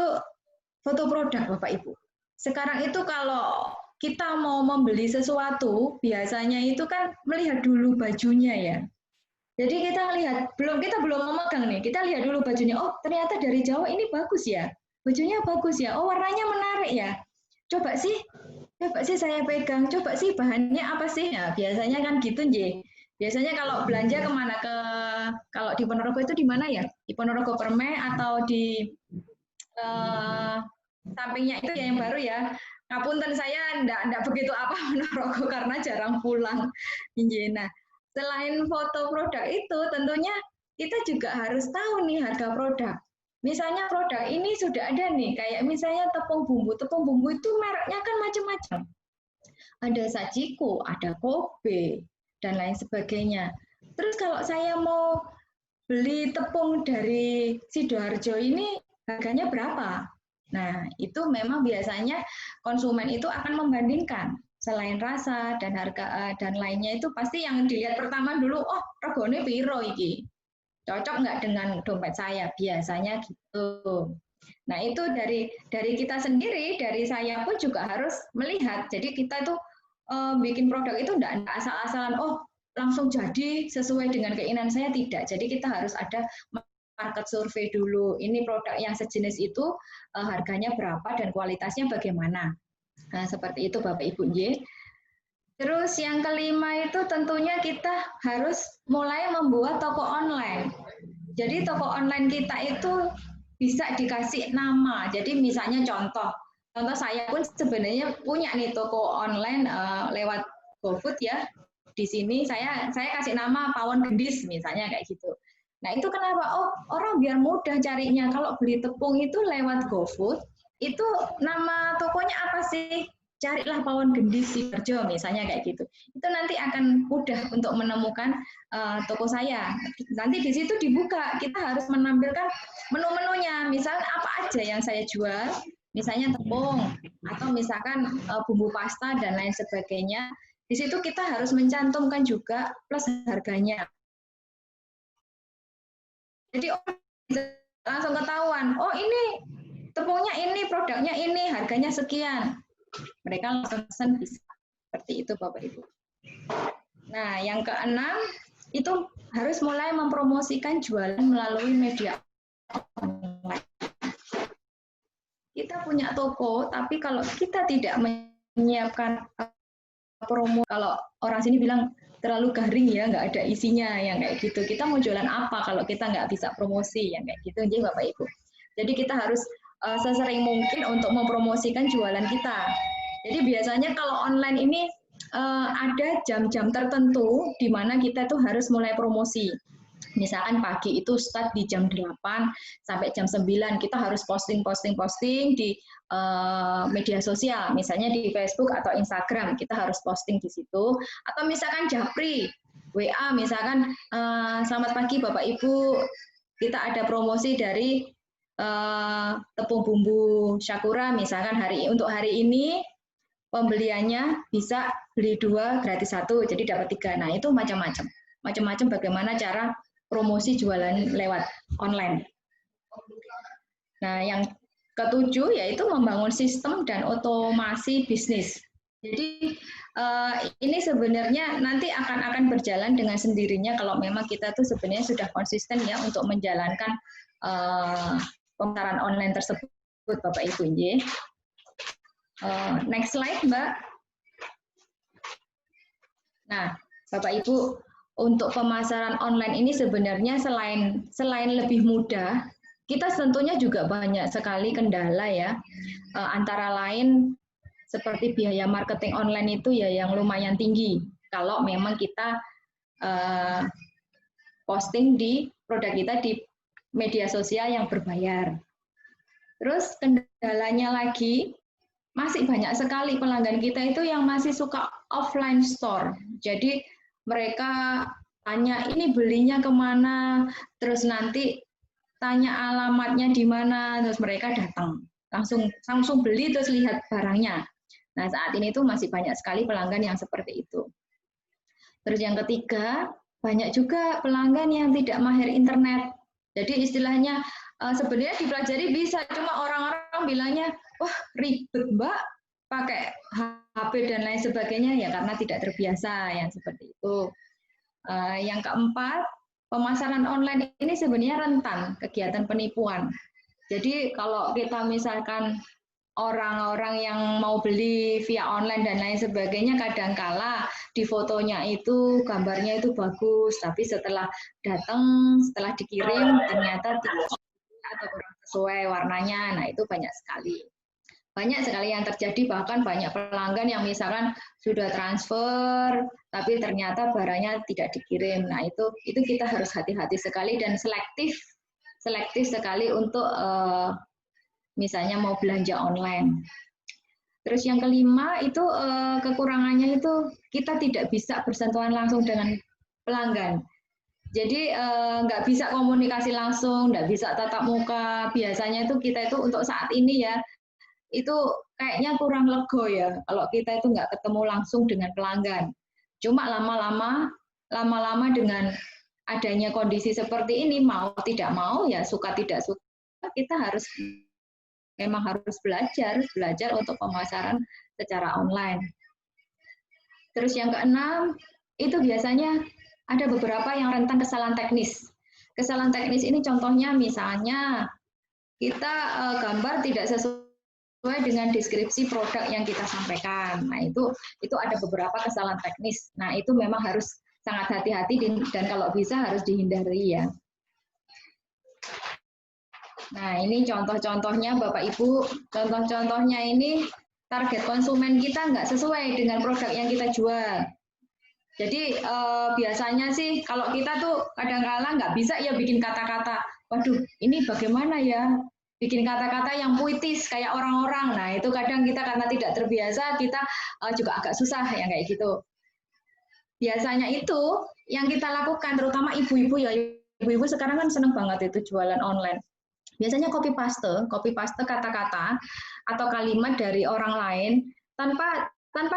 foto produk Bapak Ibu. Sekarang itu kalau kita mau membeli sesuatu, biasanya itu kan melihat dulu bajunya ya. Jadi kita lihat, kita belum memegang nih, kita lihat dulu bajunya. Oh, ternyata dari jauh ini bagus ya. Bajunya bagus ya. Oh, warnanya menarik ya. Coba sih saya pegang. Coba sih bahannya apa sih? Nah, biasanya kan gitu, Nje. Biasanya kalau belanja kemana kalau di Ponorogo itu di mana ya? Di Ponorogo Permai atau di sampingnya itu ya yang baru ya. Ngapunten saya enggak begitu apa Ponorogo karena jarang pulang. Nah, selain foto produk itu, tentunya kita juga harus tahu nih harga produk. Misalnya produk ini sudah ada nih, kayak misalnya tepung bumbu. Tepung bumbu itu mereknya kan macam-macam. Ada Sajiko, ada Kobe, dan lain sebagainya. Terus kalau saya mau beli tepung dari Sidoarjo ini, harganya berapa? Nah, itu memang biasanya konsumen itu akan membandingkan. Selain rasa dan harga dan lainnya itu pasti yang dilihat pertama dulu, oh regone piro iki, cocok nggak dengan dompet saya, biasanya gitu. Nah itu dari kita sendiri, dari saya pun juga harus melihat. Jadi kita itu bikin produk itu nggak asal-asalan, oh langsung jadi sesuai dengan keinginan saya, tidak. Jadi kita harus ada market survei dulu. Ini produk yang sejenis itu harganya berapa dan kualitasnya bagaimana. Nah, seperti itu Bapak Ibu Nj. Terus yang kelima itu tentunya kita harus mulai membuat toko online. Jadi toko online kita itu bisa dikasih nama. Jadi misalnya contoh saya pun sebenarnya punya nih toko online lewat GoFood ya. Di sini saya kasih nama Pawon Gendis misalnya kayak gitu. Nah itu kenapa? Oh orang biar mudah carinya. Kalau beli tepung itu lewat GoFood, itu nama tokonya apa sih? Carilah Pawon Gendis Sidoarjo misalnya kayak gitu. Itu nanti akan mudah untuk menemukan toko saya. Nanti di situ dibuka, kita harus menampilkan menu-menunya. Misalnya apa aja yang saya jual, misalnya tepung atau misalkan bumbu pasta dan lain sebagainya. Di situ kita harus mencantumkan juga plus harganya. Jadi langsung ketahuan, oh ini tepungnya ini, produknya ini, harganya sekian. Mereka langsung pesan bisa. Seperti itu Bapak Ibu. Nah, yang keenam itu harus mulai mempromosikan jualan melalui media online. Kita punya toko, tapi kalau kita tidak menyiapkan promo, kalau orang sini bilang terlalu garing ya, nggak ada isinya, yang kayak gitu. Kita mau jualan apa kalau kita nggak bisa promosi, yang kayak gitu, jadi Bapak Ibu. Jadi kita harus sesering mungkin untuk mempromosikan jualan kita. Jadi biasanya kalau online ini ada jam-jam tertentu di mana kita tuh harus mulai promosi. Misalkan pagi itu start di jam 8 sampai jam 9, kita harus posting di media sosial, misalnya di Facebook atau Instagram, kita harus posting di situ. Atau misalkan Japri, WA, misalkan selamat pagi Bapak Ibu, kita ada promosi dari tepung bumbu Sakura, misalkan untuk hari ini pembeliannya bisa beli 2 gratis 1, jadi dapat 3. Nah itu macam-macam bagaimana cara promosi jualan lewat online. Nah yang ketujuh yaitu membangun sistem dan otomasi bisnis. Jadi ini sebenarnya nanti akan berjalan dengan sendirinya kalau memang kita tuh sebenarnya sudah konsisten ya untuk menjalankan pemasaran online tersebut, Bapak Ibu. Next slide, Mbak. Nah, Bapak Ibu, untuk pemasaran online ini sebenarnya selain lebih mudah, kita tentunya juga banyak sekali kendala ya. Antara lain seperti biaya marketing online itu ya yang lumayan tinggi kalau memang kita posting di produk kita di media sosial yang berbayar. Terus kendalanya lagi, masih banyak sekali pelanggan kita itu yang masih suka offline store. Jadi mereka tanya ini belinya kemana, terus nanti tanya alamatnya di mana, terus mereka datang langsung beli terus lihat barangnya. Nah saat ini tuh masih banyak sekali pelanggan yang seperti itu. Terus yang ketiga, banyak juga pelanggan yang tidak mahir internet. Jadi istilahnya sebenarnya dipelajari bisa, cuma orang-orang bilangnya, wah ribet Mbak, pakai HP dan lain sebagainya ya karena tidak terbiasa yang seperti itu. Yang keempat, pemasaran online ini sebenarnya rentan kegiatan penipuan. Jadi kalau kita misalkan orang-orang yang mau beli via online dan lain sebagainya kadangkala di fotonya itu gambarnya itu bagus, tapi setelah datang, setelah dikirim ternyata tidak atau kurang sesuai warnanya. Nah, itu banyak sekali. Banyak sekali yang terjadi, bahkan banyak pelanggan yang misalkan sudah transfer tapi ternyata barangnya tidak dikirim. Nah, itu kita harus hati-hati sekali dan selektif sekali untuk misalnya mau belanja online. Terus yang kelima itu kekurangannya itu kita tidak bisa bersentuhan langsung dengan pelanggan. Jadi nggak bisa komunikasi langsung, nggak bisa tatap muka. Biasanya itu kita itu untuk saat ini ya, itu kayaknya kurang lego ya kalau kita itu nggak ketemu langsung dengan pelanggan. Cuma lama-lama dengan adanya kondisi seperti ini, mau tidak mau ya suka tidak suka, kita memang harus belajar untuk pemasaran secara online. Terus yang keenam, itu biasanya ada beberapa yang rentan kesalahan teknis. Kesalahan teknis ini contohnya misalnya kita gambar tidak sesuai dengan deskripsi produk yang kita sampaikan. Nah, itu ada beberapa kesalahan teknis. Nah, itu memang harus sangat hati-hati dan kalau bisa harus dihindari ya. Nah, ini contoh-contohnya Bapak Ibu, contoh-contohnya ini target konsumen kita nggak sesuai dengan produk yang kita jual. Jadi biasanya sih kalau kita tuh kadang-kala nggak bisa ya bikin kata-kata, waduh ini bagaimana ya, bikin kata-kata yang puitis kayak orang-orang. Nah, itu kadang kita karena tidak terbiasa, kita juga agak susah ya kayak gitu. Biasanya itu yang kita lakukan, terutama ibu-ibu ya, ibu-ibu sekarang kan seneng banget itu jualan online. Biasanya copy paste kata-kata atau kalimat dari orang lain tanpa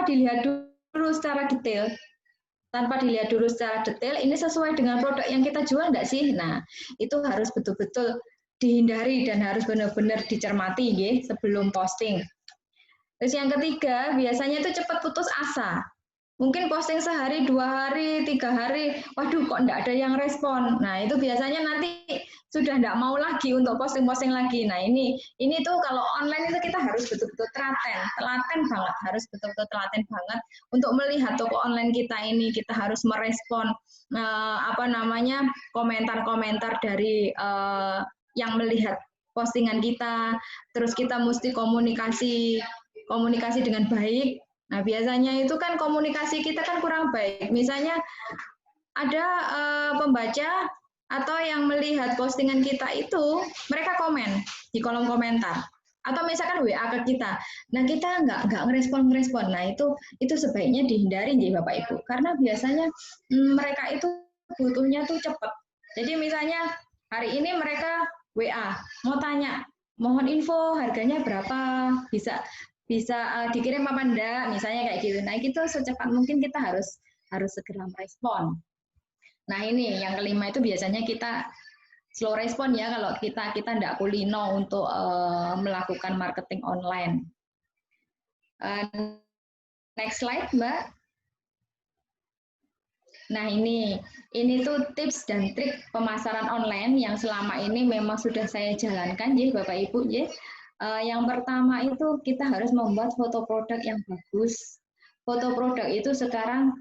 dilihat dulu secara detail. Ini sesuai dengan produk yang kita jual enggak sih? Nah, itu harus betul-betul dihindari dan harus benar-benar dicermati ya, sebelum posting. Terus yang ketiga, biasanya itu cepat putus asa. Mungkin posting sehari, 2 hari, 3 hari, waduh kok enggak ada yang respon. Nah, itu biasanya nanti sudah enggak mau lagi untuk posting-posting lagi. Nah, ini tuh kalau online itu kita harus betul-betul telaten banget, harus betul-betul telaten banget untuk melihat toko online kita ini. Kita harus merespon komentar-komentar dari yang melihat postingan kita. Terus kita mesti komunikasi dengan baik. Nah, biasanya itu kan komunikasi kita kan kurang baik. Misalnya ada pembaca atau yang melihat postingan kita itu, mereka komen di kolom komentar. Atau misalkan WA ke kita. Nah, kita nggak ngerespon. Nah, itu sebaiknya dihindari ya Bapak Ibu. Karena biasanya mereka itu butuhnya tuh cepat. Jadi misalnya hari ini mereka WA, mau tanya, mohon info harganya berapa, bisa dikirim apa enggak, misalnya kayak gitu. Nah, itu secepat mungkin kita harus segera merespon. Nah, ini yang kelima itu biasanya kita slow respon ya kalau kita enggak kulino untuk melakukan marketing online. Next slide, Mbak. Nah, ini tuh tips dan trik pemasaran online yang selama ini memang sudah saya jalankan ya Bapak Ibu ya. Yang pertama itu kita harus membuat foto produk yang bagus. Foto produk itu sekarang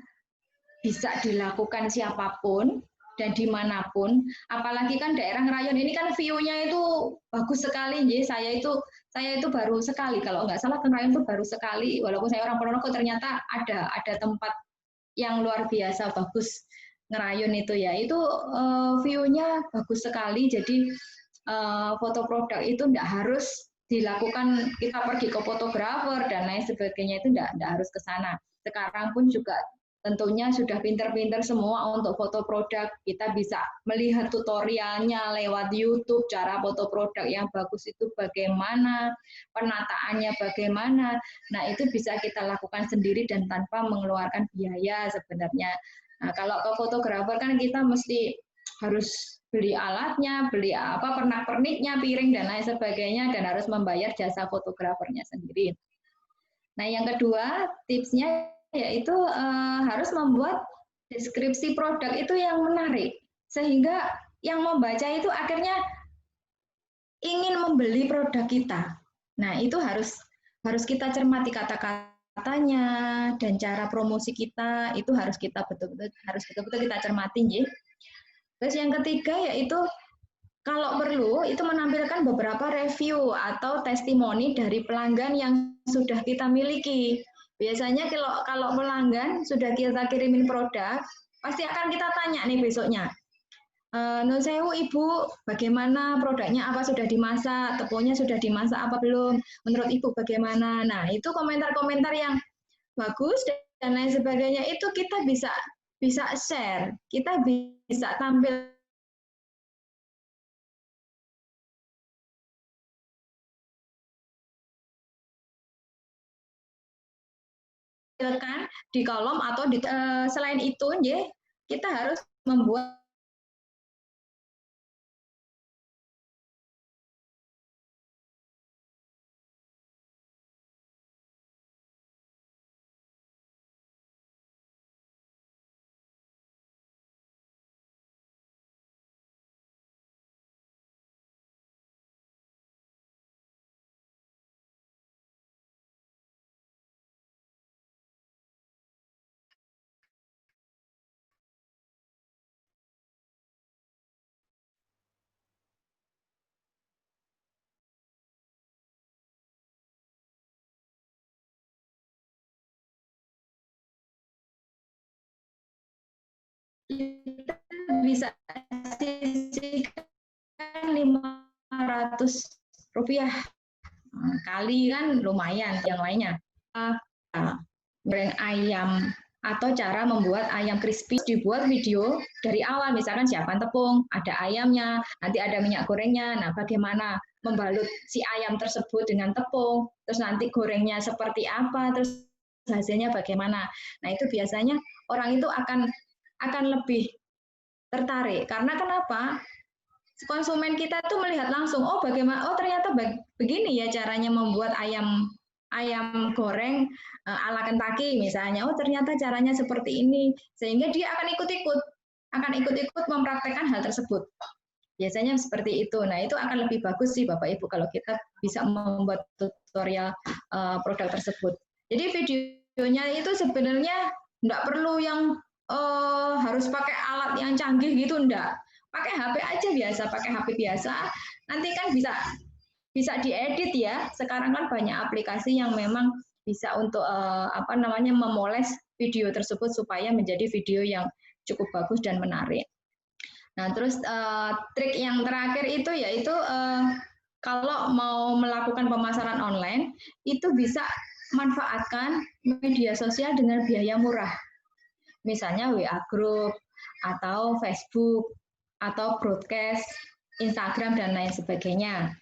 bisa dilakukan siapapun dan dimanapun. Apalagi kan daerah rayon ini kan view-nya itu bagus sekali. Ya. Saya itu baru sekali, kalau nggak salah ke rayon itu baru sekali. Walaupun saya orang Ponorogo ternyata ada tempat yang luar biasa bagus ngerayon itu ya. Itu view-nya bagus sekali. Jadi foto produk itu nggak harus dilakukan kita pergi ke fotografer dan lain sebagainya, itu enggak harus ke sana. Sekarang pun juga tentunya sudah pinter-pinter semua untuk foto produk. Kita bisa melihat tutorialnya lewat YouTube, cara foto produk yang bagus itu bagaimana, penataannya bagaimana. Nah, itu bisa kita lakukan sendiri dan tanpa mengeluarkan biaya sebenarnya. Nah, kalau ke fotografer kan kita mesti harus beli alatnya, beli pernak-perniknya, piring dan lain sebagainya, dan harus membayar jasa fotografernya sendiri. Nah, yang kedua tipsnya yaitu harus membuat deskripsi produk itu yang menarik, sehingga yang membaca itu akhirnya ingin membeli produk kita. Nah, itu harus kita cermati kata-katanya dan cara promosi kita itu harus betul-betul kita cermati, nggih. Terus yang ketiga yaitu kalau perlu itu menampilkan beberapa review atau testimoni dari pelanggan yang sudah kita miliki. Biasanya kalau pelanggan sudah kita kirimin produk, pasti akan kita tanya nih besoknya. Nun sewu Ibu, bagaimana produknya, apa sudah dimasak, tepungnya sudah dimasak apa belum, menurut Ibu bagaimana. Nah, itu komentar-komentar yang bagus dan lain sebagainya itu kita bisa share, kita bisa tampilkan di kolom atau selain itu, kita harus membuat kita bisa sisihkan Rp500 kali kan lumayan yang lainnya. Goreng ayam atau cara membuat ayam crispy dibuat video dari awal, misalkan siapkan tepung, ada ayamnya, nanti ada minyak gorengnya, nah bagaimana membalut si ayam tersebut dengan tepung, terus nanti gorengnya seperti apa, terus hasilnya bagaimana. Nah itu biasanya orang itu akan lebih tertarik, karena kenapa? Konsumen kita tuh melihat langsung, oh bagaimana, oh ternyata begini ya caranya membuat ayam goreng ala Kentucky misalnya, oh ternyata caranya seperti ini, sehingga dia akan ikut-ikut mempraktekkan hal tersebut. Biasanya seperti itu. Nah itu akan lebih bagus sih Bapak Ibu kalau kita bisa membuat tutorial produk tersebut. Jadi videonya itu sebenarnya nggak perlu yang harus pakai alat yang canggih gitu, enggak. Pakai HP aja biasa, pakai HP biasa. Nanti kan bisa diedit ya. Sekarang kan banyak aplikasi yang memang bisa untuk memoles video tersebut supaya menjadi video yang cukup bagus dan menarik. Nah, terus trik yang terakhir itu yaitu kalau mau melakukan pemasaran online itu bisa manfaatkan media sosial dengan biaya murah. Misalnya WA Group, atau Facebook, atau broadcast, Instagram, dan lain sebagainya.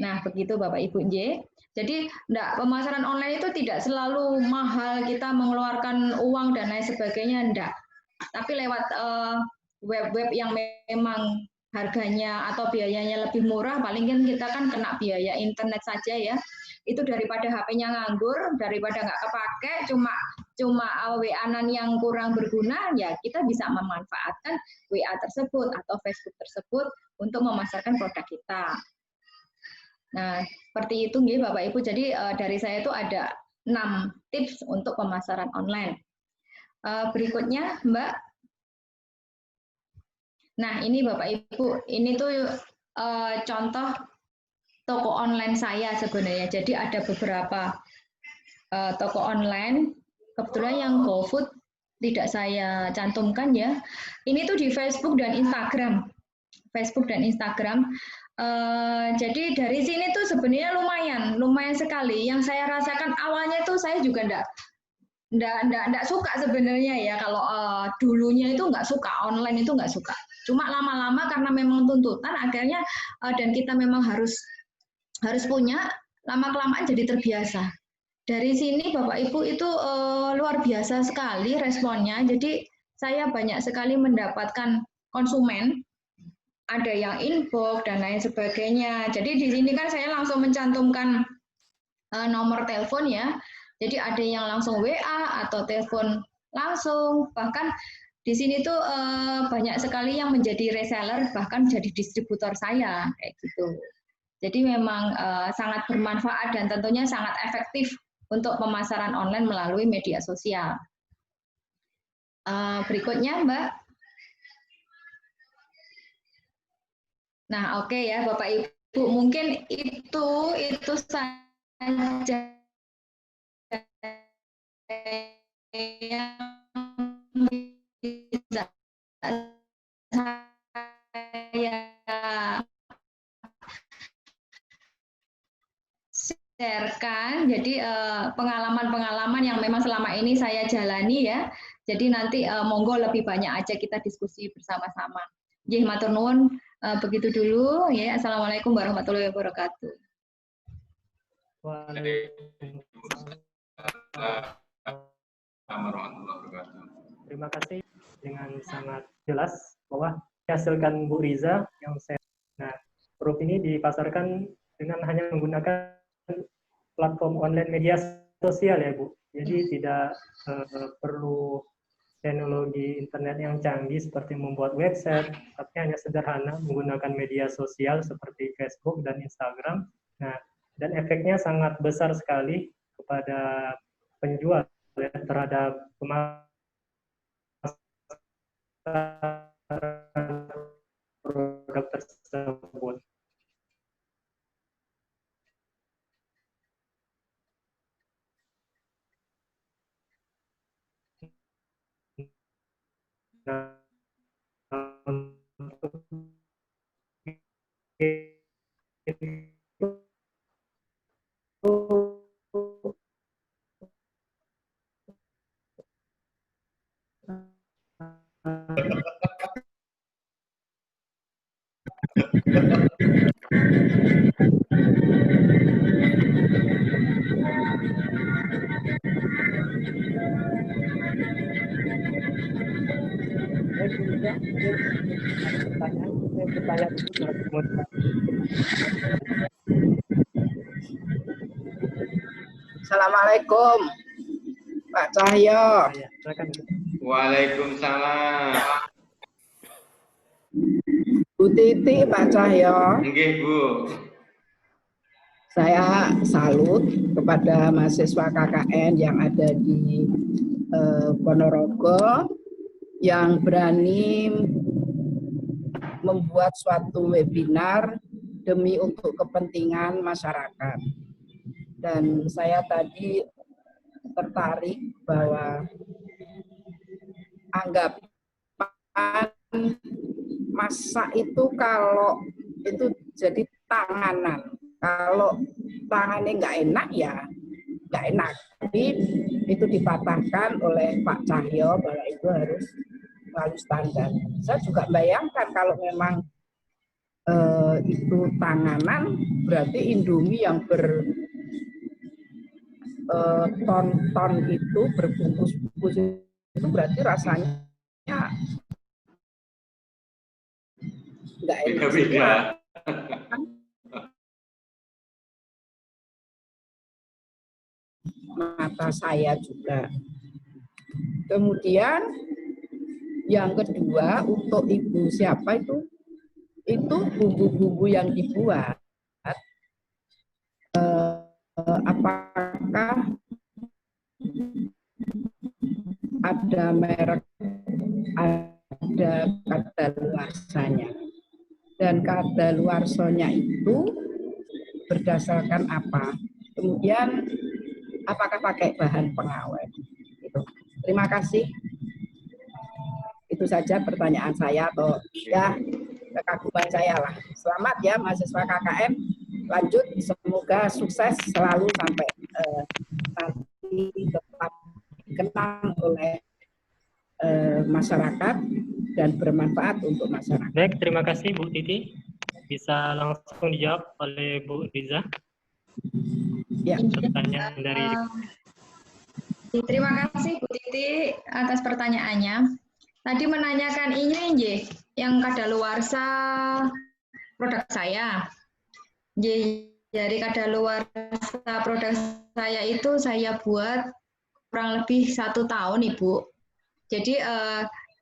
Nah, begitu Bapak Ibu. Jadi, pemasaran online itu tidak selalu mahal, kita mengeluarkan uang dan lain sebagainya, enggak. Tapi lewat web-web yang memang harganya atau biayanya lebih murah, paling kan kita kan kena biaya internet saja ya. Itu daripada HP-nya nganggur, daripada nggak kepake, cuma WA-an yang kurang berguna, ya kita bisa memanfaatkan WA tersebut atau Facebook tersebut untuk memasarkan produk kita. Nah, seperti itu nggih Bapak Ibu. Jadi dari saya itu ada 6 tips untuk pemasaran online. Berikutnya, Mbak. Nah, ini Bapak Ibu, ini tuh contoh toko online saya sebenarnya. Jadi ada beberapa toko online, kebetulan yang GoFood tidak saya cantumkan ya. Ini tuh di Facebook dan Instagram. Jadi dari sini tuh sebenarnya lumayan sekali. Yang saya rasakan awalnya tuh saya juga enggak suka sebenarnya ya. Kalau dulunya itu enggak suka, online itu enggak suka. Cuma lama-lama karena memang tuntutan akhirnya dan kita memang harus punya, lama-kelamaan jadi terbiasa. Dari sini Bapak Ibu itu luar biasa sekali responnya. Jadi saya banyak sekali mendapatkan konsumen, ada yang inbox dan lain sebagainya. Jadi di sini kan saya langsung mencantumkan nomor telepon ya. Jadi ada yang langsung WA atau telepon langsung, bahkan di sini tuh banyak sekali yang menjadi reseller, bahkan jadi distributor saya kayak gitu. Jadi memang sangat bermanfaat dan tentunya sangat efektif untuk pemasaran online melalui media sosial. Berikutnya, Mbak. Nah, oke ya, Bapak Ibu, mungkin itu saja yang bisa saya sharekan. Jadi pengalaman-pengalaman yang memang selama ini saya jalani ya. Jadi nanti monggo lebih banyak aja kita diskusi bersama-sama. Nggih, matur nuwun, begitu dulu ya. Assalamualaikum warahmatullahi wabarakatuh. Terima kasih, dengan sangat jelas bahwa dihasilkan Bu Riza yang saya. Nah, huruf ini dipasarkan dengan hanya menggunakan platform online media sosial ya Bu. Jadi tidak perlu teknologi internet yang canggih seperti membuat website, tapi hanya sederhana menggunakan media sosial seperti Facebook dan Instagram. Nah, dan efeknya sangat besar sekali kepada penjual ya, terhadap pemasaran produk tersebut. Nah, Assalamualaikum, Pak Cahyo. Waalaikumsalam. Bu Titi, Pak Cahyo. Nggih, Bu. Saya salut kepada mahasiswa KKN yang ada di Ponorogo yang berani membuat suatu webinar demi untuk kepentingan masyarakat. Dan saya tadi tertarik bahwa anggapan masa itu kalau itu jadi tanganan, kalau tangannya nggak enak ya nggak enak. Tapi itu dipatahkan oleh Pak Cahyo bahwa itu harus melalui standar. Saya juga bayangkan kalau memang itu tanganan, berarti Indomie yang ton-ton itu berbungkus-bungkus itu berarti rasanya nggak enak semua. Mata saya juga. Kemudian yang kedua untuk ibu siapa itu bumbu-bumbu yang dibuat apakah ada merek, ada kadaluarsanya, dan kadaluarsanya itu berdasarkan apa, kemudian apakah pakai bahan pengawet gitu. Terima kasih, itu saja pertanyaan saya atau ya kekaguman saya lah. Selamat ya mahasiswa KKN, lanjut, semoga sukses selalu sampai nanti tetap dikenal oleh masyarakat dan bermanfaat untuk masyarakat. Baik, terima kasih Bu Titi. Bisa langsung dijawab oleh Bu Riza. Ya. Pertanyaan dari Terima kasih Bu Titi atas pertanyaannya. Tadi menanyakan ini yang kadaluarsa produk saya. dari kadaluarsa produk saya itu saya buat kurang lebih 1 tahun, Ibu. Jadi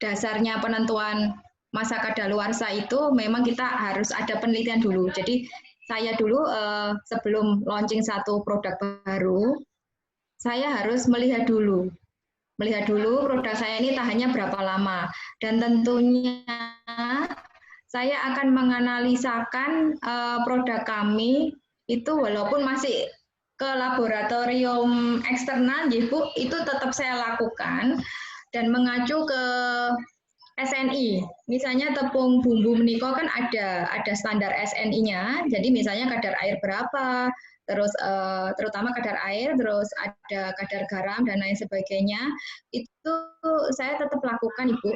dasarnya penentuan masa kadaluarsa itu memang kita harus ada penelitian dulu. Jadi saya dulu sebelum launching satu produk baru, saya harus melihat dulu produk saya ini tahannya berapa lama. Dan tentunya saya akan menganalisakan produk kami itu walaupun masih ke laboratorium eksternal, ya Bu, itu tetap saya lakukan dan mengacu ke SNI. Misalnya tepung bumbu meniko kan ada standar SNI-nya. Jadi misalnya kadar air berapa, terus terutama kadar air, terus ada kadar garam dan lain sebagainya. Itu saya tetap lakukan, Ibu,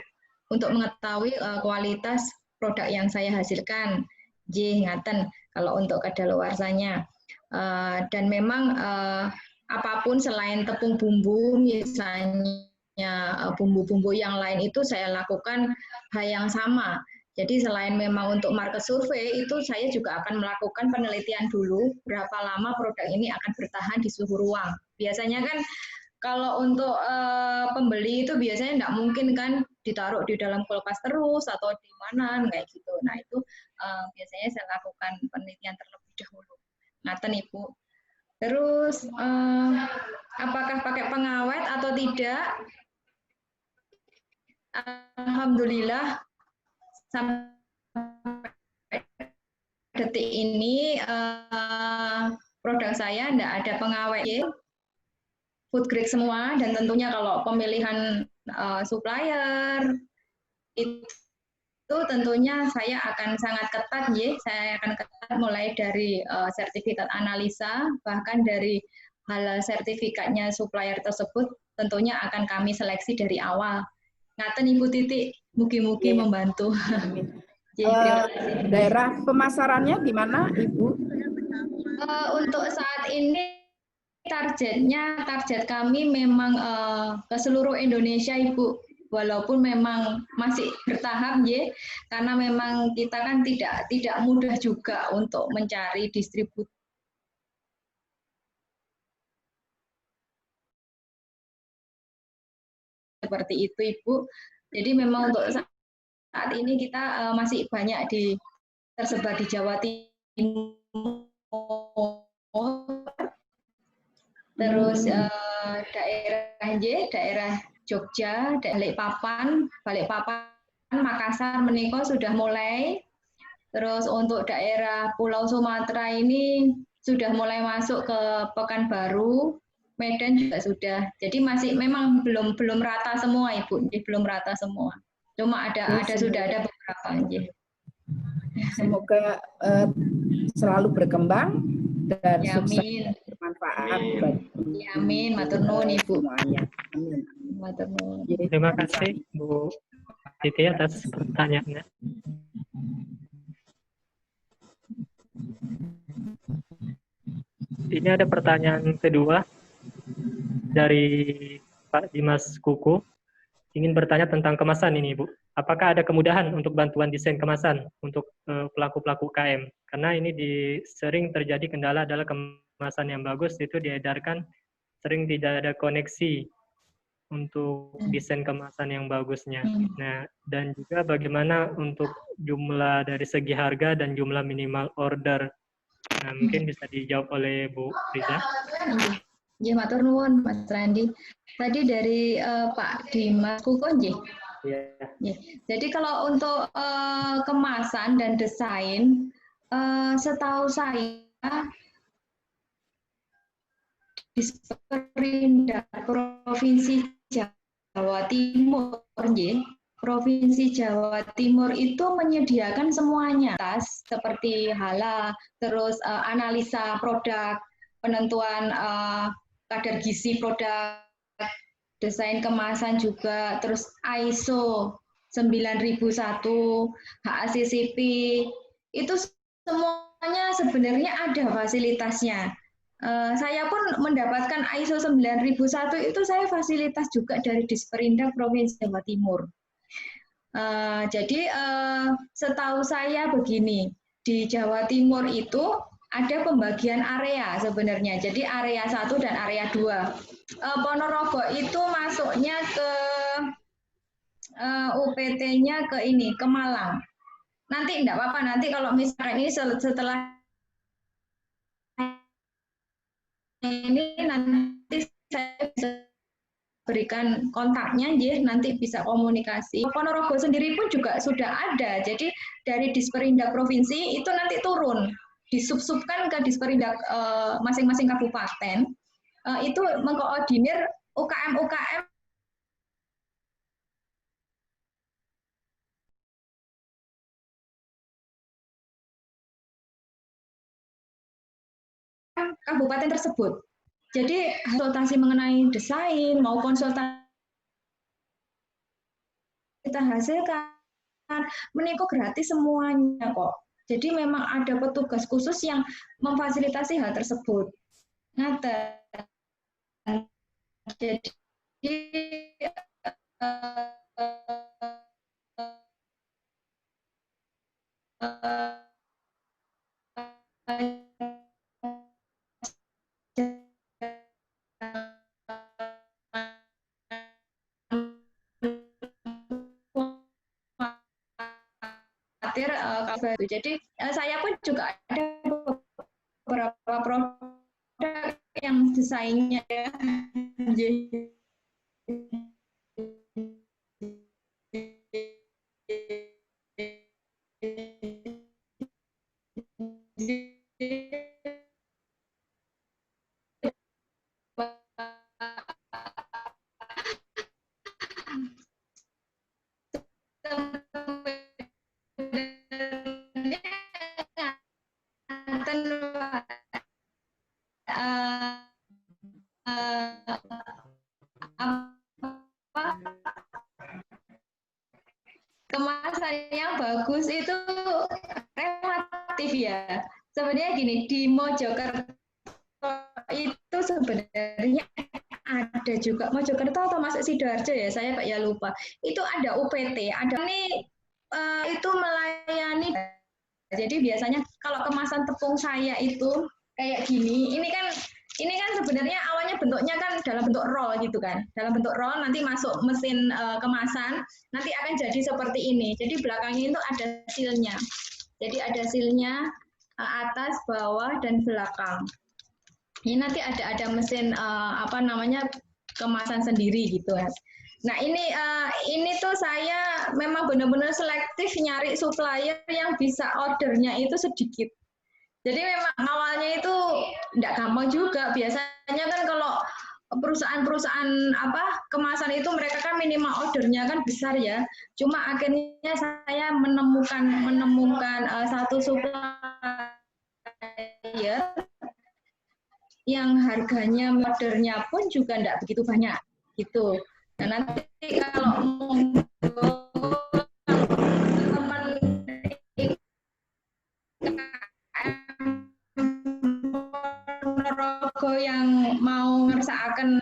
untuk mengetahui kualitas produk yang saya hasilkan. Ngaten kalau untuk kadaluarsanya. Dan memang apapun selain tepung bumbu, misalnya bumbu-bumbu yang lain itu saya lakukan hal yang sama. Jadi selain memang untuk market survei, itu saya juga akan melakukan penelitian dulu berapa lama produk ini akan bertahan di suhu ruang. Biasanya kan kalau untuk pembeli itu biasanya nggak mungkin kan ditaruh di dalam kulkas terus atau di mana kayak gitu. Nah itu biasanya saya lakukan penelitian terlebih dahulu. Ngaten, Ibu. Terus apakah pakai pengawet atau tidak? Alhamdulillah sampai detik ini produk saya tidak ada pengawet, food grade semua, dan tentunya kalau pemilihan supplier itu tentunya saya akan sangat ketat, saya akan ketat mulai dari sertifikat analisa, bahkan dari halal sertifikatnya supplier tersebut tentunya akan kami seleksi dari awal. Ngaten Ibu Titi, mugi-mugi membantu. Daerah pemasarannya di mana, Ibu? Untuk saat ini target kami memang ke seluruh Indonesia, Ibu. Walaupun memang masih bertahap, karena memang kita kan tidak mudah juga untuk mencari distributor. Seperti itu, Ibu. Jadi memang untuk saat ini kita masih banyak tersebar di Jawa Timur, terus daerah Jogja, Balikpapan, Makassar, menika sudah mulai. Terus untuk daerah Pulau Sumatera ini sudah mulai masuk ke Pekanbaru, Medan juga sudah. Jadi masih memang belum rata semua, Ibu. Belum rata semua. Cuma sudah ada beberapa aja. Semoga selalu berkembang dan sukses, bermanfaat. Amin, matur nuwun Ibu. Semuanya. Amin. Terima kasih Bu Titi atas pertanyaannya. Ini ada pertanyaan kedua dari Pak Dimas Kuku. Ingin bertanya tentang kemasan ini, Bu. Apakah ada kemudahan untuk bantuan desain kemasan untuk pelaku-pelaku UKM? Karena ini sering terjadi kendala adalah kemasan yang bagus itu diedarkan, sering tidak ada koneksi untuk desain kemasan yang bagusnya. Nah, dan juga bagaimana untuk jumlah dari segi harga dan jumlah minimal order. Nah, mungkin bisa dijawab oleh Bu Riza. Ya, matur nuwun Mas Randi. Tadi dari Pak Dimas Kuko, Ya. Jadi kalau untuk kemasan dan desain, setahu saya Disperindak Provinsi Jawa Timur, Provinsi Jawa Timur itu menyediakan semuanya, seperti halal, terus analisa produk, penentuan kadar gizi produk, desain kemasan juga, terus ISO 9001, HACCP, itu semuanya sebenarnya ada fasilitasnya. Saya pun mendapatkan ISO 9001 itu saya fasilitas juga dari Disperindak Provinsi Jawa Timur. Jadi setahu saya begini, di Jawa Timur itu ada pembagian area sebenarnya. Jadi area 1 dan area 2. Ponorogo itu masuknya ke UPT-nya ke ini, ke Malang. Nanti enggak apa-apa, nanti kalau misalkan ini setelah ini nanti saya bisa berikan kontaknya, nanti bisa komunikasi. Ponorogo sendiri pun juga sudah ada, jadi dari Disperindak Provinsi itu nanti turun, disub-subkan ke Disperindak masing-masing kabupaten, itu mengkoordinir UKM-UKM kabupaten tersebut. Jadi konsultasi mengenai desain, mau konsultasi kita hasilkan, meniko gratis semuanya kok. Jadi memang ada petugas khusus yang memfasilitasi hal tersebut. Ngaten. Jadi jadi saya pun juga ada beberapa produk yang desainnya kemasan yang bagus itu relatif ya. Sebenarnya gini, di Mojokerto itu sebenarnya ada juga, Mojokerto atau masuk Sidoarjo ya, saya kok ya lupa. Itu ada UPT, ada ini itu melayani. Jadi biasanya kalau kemasan tepung saya itu kayak gini, ini kan sebenarnya awalnya bentuknya kan dalam bentuk roll gitu kan. Dalam bentuk roll nanti masuk mesin kemasan, nanti akan jadi seperti ini. Jadi belakangnya itu ada sealnya. Jadi ada sealnya atas, bawah, dan belakang. Ini nanti ada mesin kemasan sendiri gitu kan. Nah ini tuh saya memang benar-benar selektif nyari supplier yang bisa ordernya itu sedikit. Jadi memang awalnya itu tidak gampang juga. Biasanya kan kalau perusahaan-perusahaan kemasan itu mereka kan minimal ordernya kan besar ya. Cuma akhirnya saya menemukan satu supplier yang harganya ordernya pun juga tidak begitu banyak gitu. Nah nanti kalau yang mau ngersakan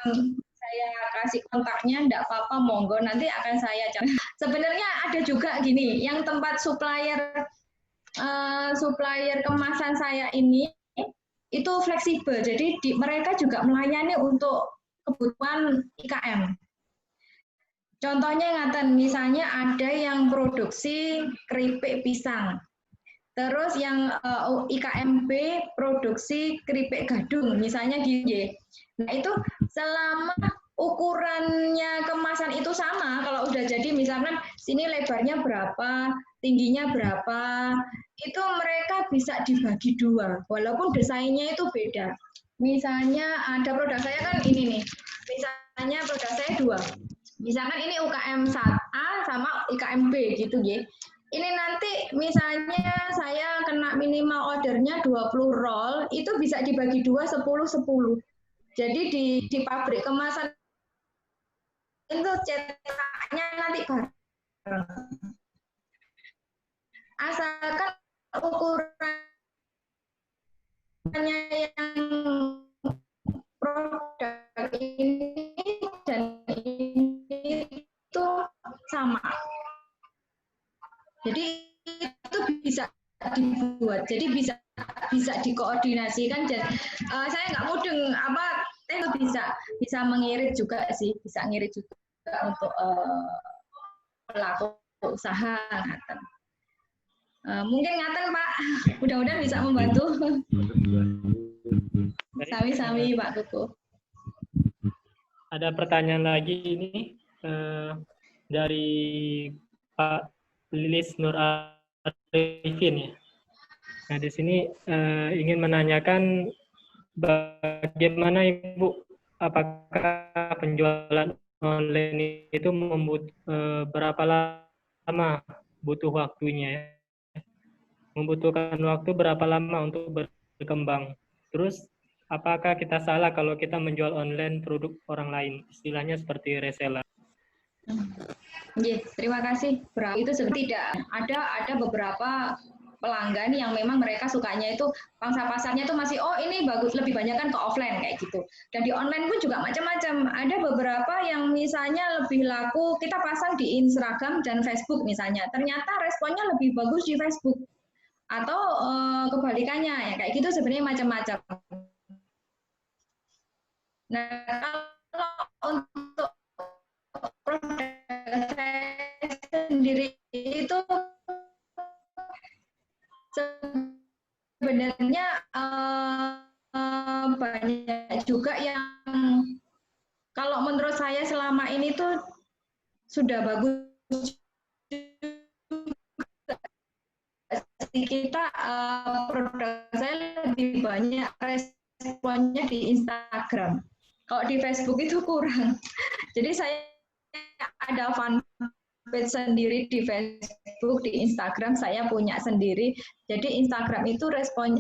saya kasih kontaknya, enggak apa-apa, monggo nanti akan saya cari. Sebenarnya ada juga gini, yang tempat supplier kemasan saya ini itu fleksibel, jadi mereka juga melayani untuk kebutuhan IKM. Contohnya ngaten, misalnya ada yang produksi keripik pisang. Terus yang IKMB produksi keripik gadung, misalnya gitu. Nah itu selama ukurannya kemasan itu sama, kalau udah jadi misalkan sini lebarnya berapa, tingginya berapa, itu mereka bisa dibagi dua, walaupun desainnya itu beda. Misalnya ada produk saya kan ini nih, misalnya produk saya dua. Misalkan ini UKM A sama IKM B gitu ya. Ini nanti misalnya saya kena minimal ordernya 20 roll, itu bisa dibagi dua 10-10. Jadi di pabrik kemasan itu cetaknya nanti bareng. Asalkan ukurannya yang produk ini dan ini itu sama. Jadi itu bisa dibuat. Jadi bisa bisa dikoordinasikan. Dan saya nggak mudeng apa bisa mengirit juga sih, bisa ngirit juga untuk pelaku usaha ngaten. Mungkin ngaten Pak, mudah-mudahan bisa membantu. Sami-sami Pak Kuku. Ada pertanyaan lagi ini dari Pak Lilis Nur Arifin ya. Nah di sini ingin menanyakan bagaimana Ibu, apakah penjualan online itu berapa lama butuh waktunya ya? Membutuhkan waktu berapa lama untuk berkembang? Terus apakah kita salah kalau kita menjual online produk orang lain? Istilahnya seperti reseller. Terima kasih. Itu sebenarnya tidak ada beberapa pelanggan yang memang mereka sukanya itu pangsa pasarnya itu masih ini bagus, lebih banyak kan ke offline kayak gitu. Dan di online pun juga macam-macam. Ada beberapa yang misalnya lebih laku kita pasang di Instagram dan Facebook misalnya. Ternyata responnya lebih bagus di Facebook. Atau kebalikannya ya kayak gitu sebenarnya macam-macam. Nah, kalau untuk produk saya sendiri itu sebenarnya banyak juga yang kalau menurut saya selama ini tuh sudah bagus. Kita produk saya lebih banyak responnya di Instagram. Kalau di Facebook itu kurang. Jadi saya ada fanpage sendiri di Facebook, di Instagram saya punya sendiri. Jadi Instagram itu respon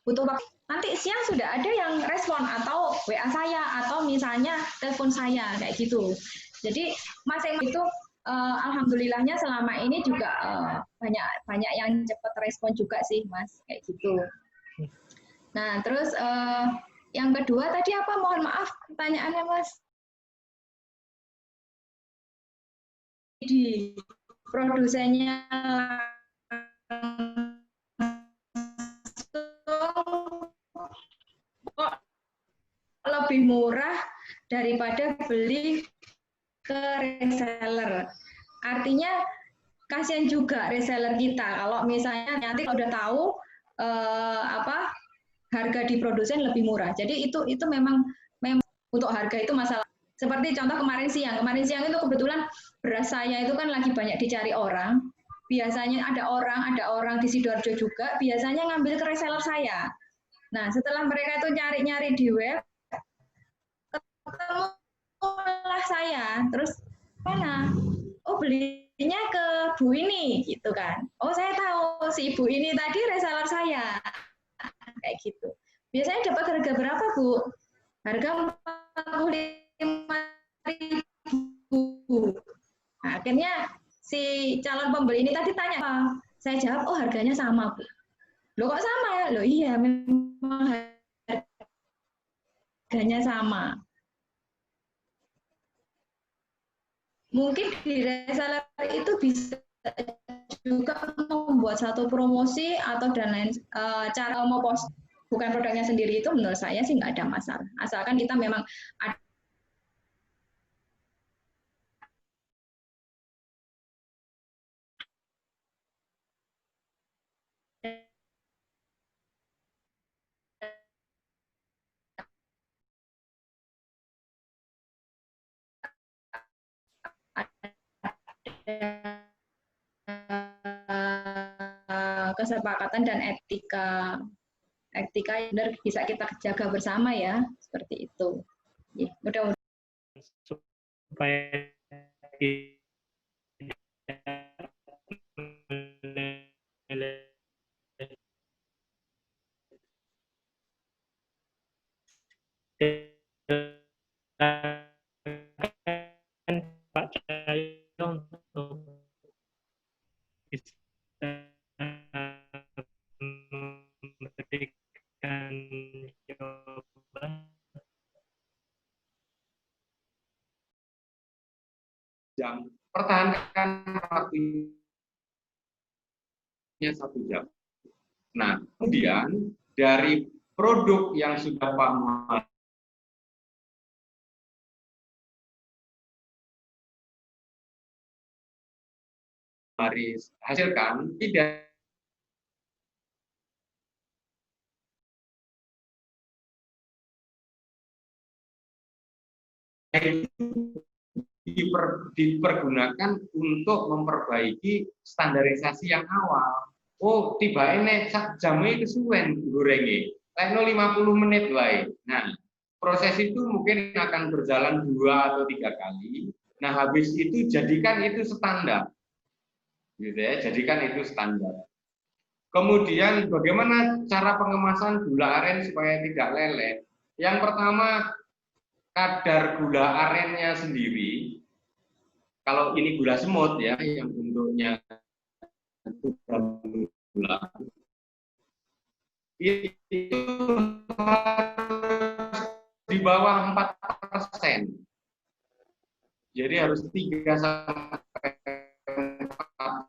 butuh waktu. Nanti siang sudah ada yang respon atau WA saya atau misalnya telepon saya kayak gitu. Jadi masing-masing itu alhamdulillahnya selama ini juga banyak yang cepat respon juga sih Mas kayak gitu. Nah terus yang kedua tadi apa? Mohon maaf pertanyaannya Mas. Di produsennya kok lebih murah daripada beli ke reseller. Artinya kasihan juga reseller kita kalau misalnya nanti udah tahu harga di produsen lebih murah. Jadi itu memang untuk harga itu masalah. Seperti contoh kemarin siang itu kebetulan beras saya itu kan lagi banyak dicari orang. Biasanya ada orang di Sidoarjo juga biasanya ngambil ke reseller saya. Nah, setelah mereka itu nyari-nyari di web ketemulah saya. Terus mana? Oh, belinya ke Bu ini gitu kan. Oh, saya tahu si Ibu ini tadi reseller saya. Kayak gitu. Biasanya dapat harga berapa, Bu? Harga 45.000. Nah, akhirnya si calon pembeli ini tadi tanya, apa? Saya jawab, oh harganya sama, Bu. Loh kok sama ya? Loh iya, memang harganya sama. Mungkin di reseller itu bisa juga membuat satu promosi atau dan lain cara mau post bukan produknya sendiri itu menurut saya sih nggak ada masalah. Asalkan kita memang ada kesepakatan dan etika yang benar bisa kita jaga bersama ya seperti itu. Ya, mudah-mudahan supaya Pak Cahyo untuk bisa memberikan jawaban. Jam. Pertahankan waktunya 1 jam. Nah, kemudian dari produk yang sudah Pak Muharis hasilkan, tidak dipergunakan untuk memperbaiki standarisasi yang awal. Oh, tiba ini jamnya kesuwen gorengnya. Tekno 50 menit wae. Nah, proses itu mungkin akan berjalan 2 atau 3 kali. Nah, habis itu jadikan itu standar. Gitu ya, jadikan itu standar. Kemudian bagaimana cara pengemasan gula aren supaya tidak lelet? Yang pertama, kadar gula arennya sendiri. Kalau ini gula semut ya, yang bentuknya gula, itu di bawah 4%. Jadi harus 3 sampai 4%.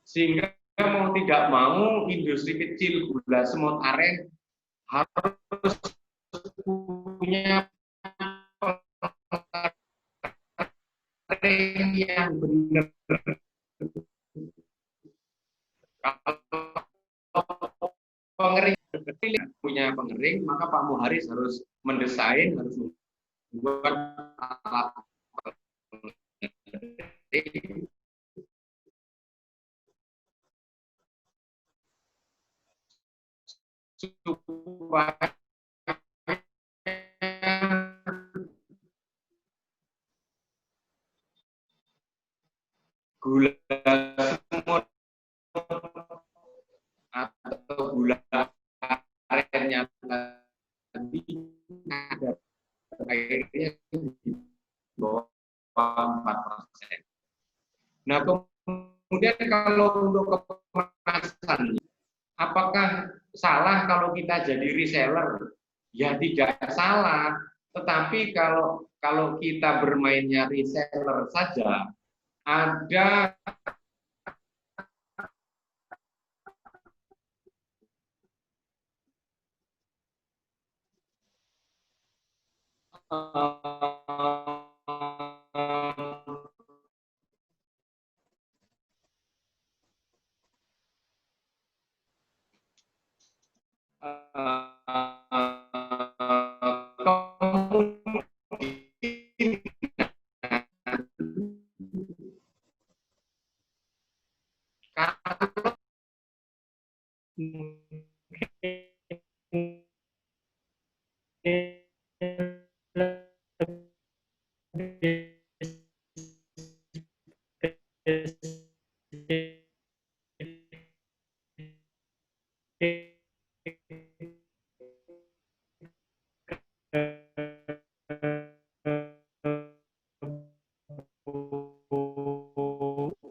Sehingga mau tidak mau industri kecil gula semut aren harus punya pengering yang benar. Kalau pengering punya pengering, maka Pak Muharis harus mendesain, harus membuat alat pengering supaya gula semut atau gula arennya tadi ada airnya di bawah 4%. Nah, kemudian kalau untuk kemasan, apakah salah kalau kita jadi reseller? Ya tidak salah, tetapi kalau kita bermainnya reseller saja, ada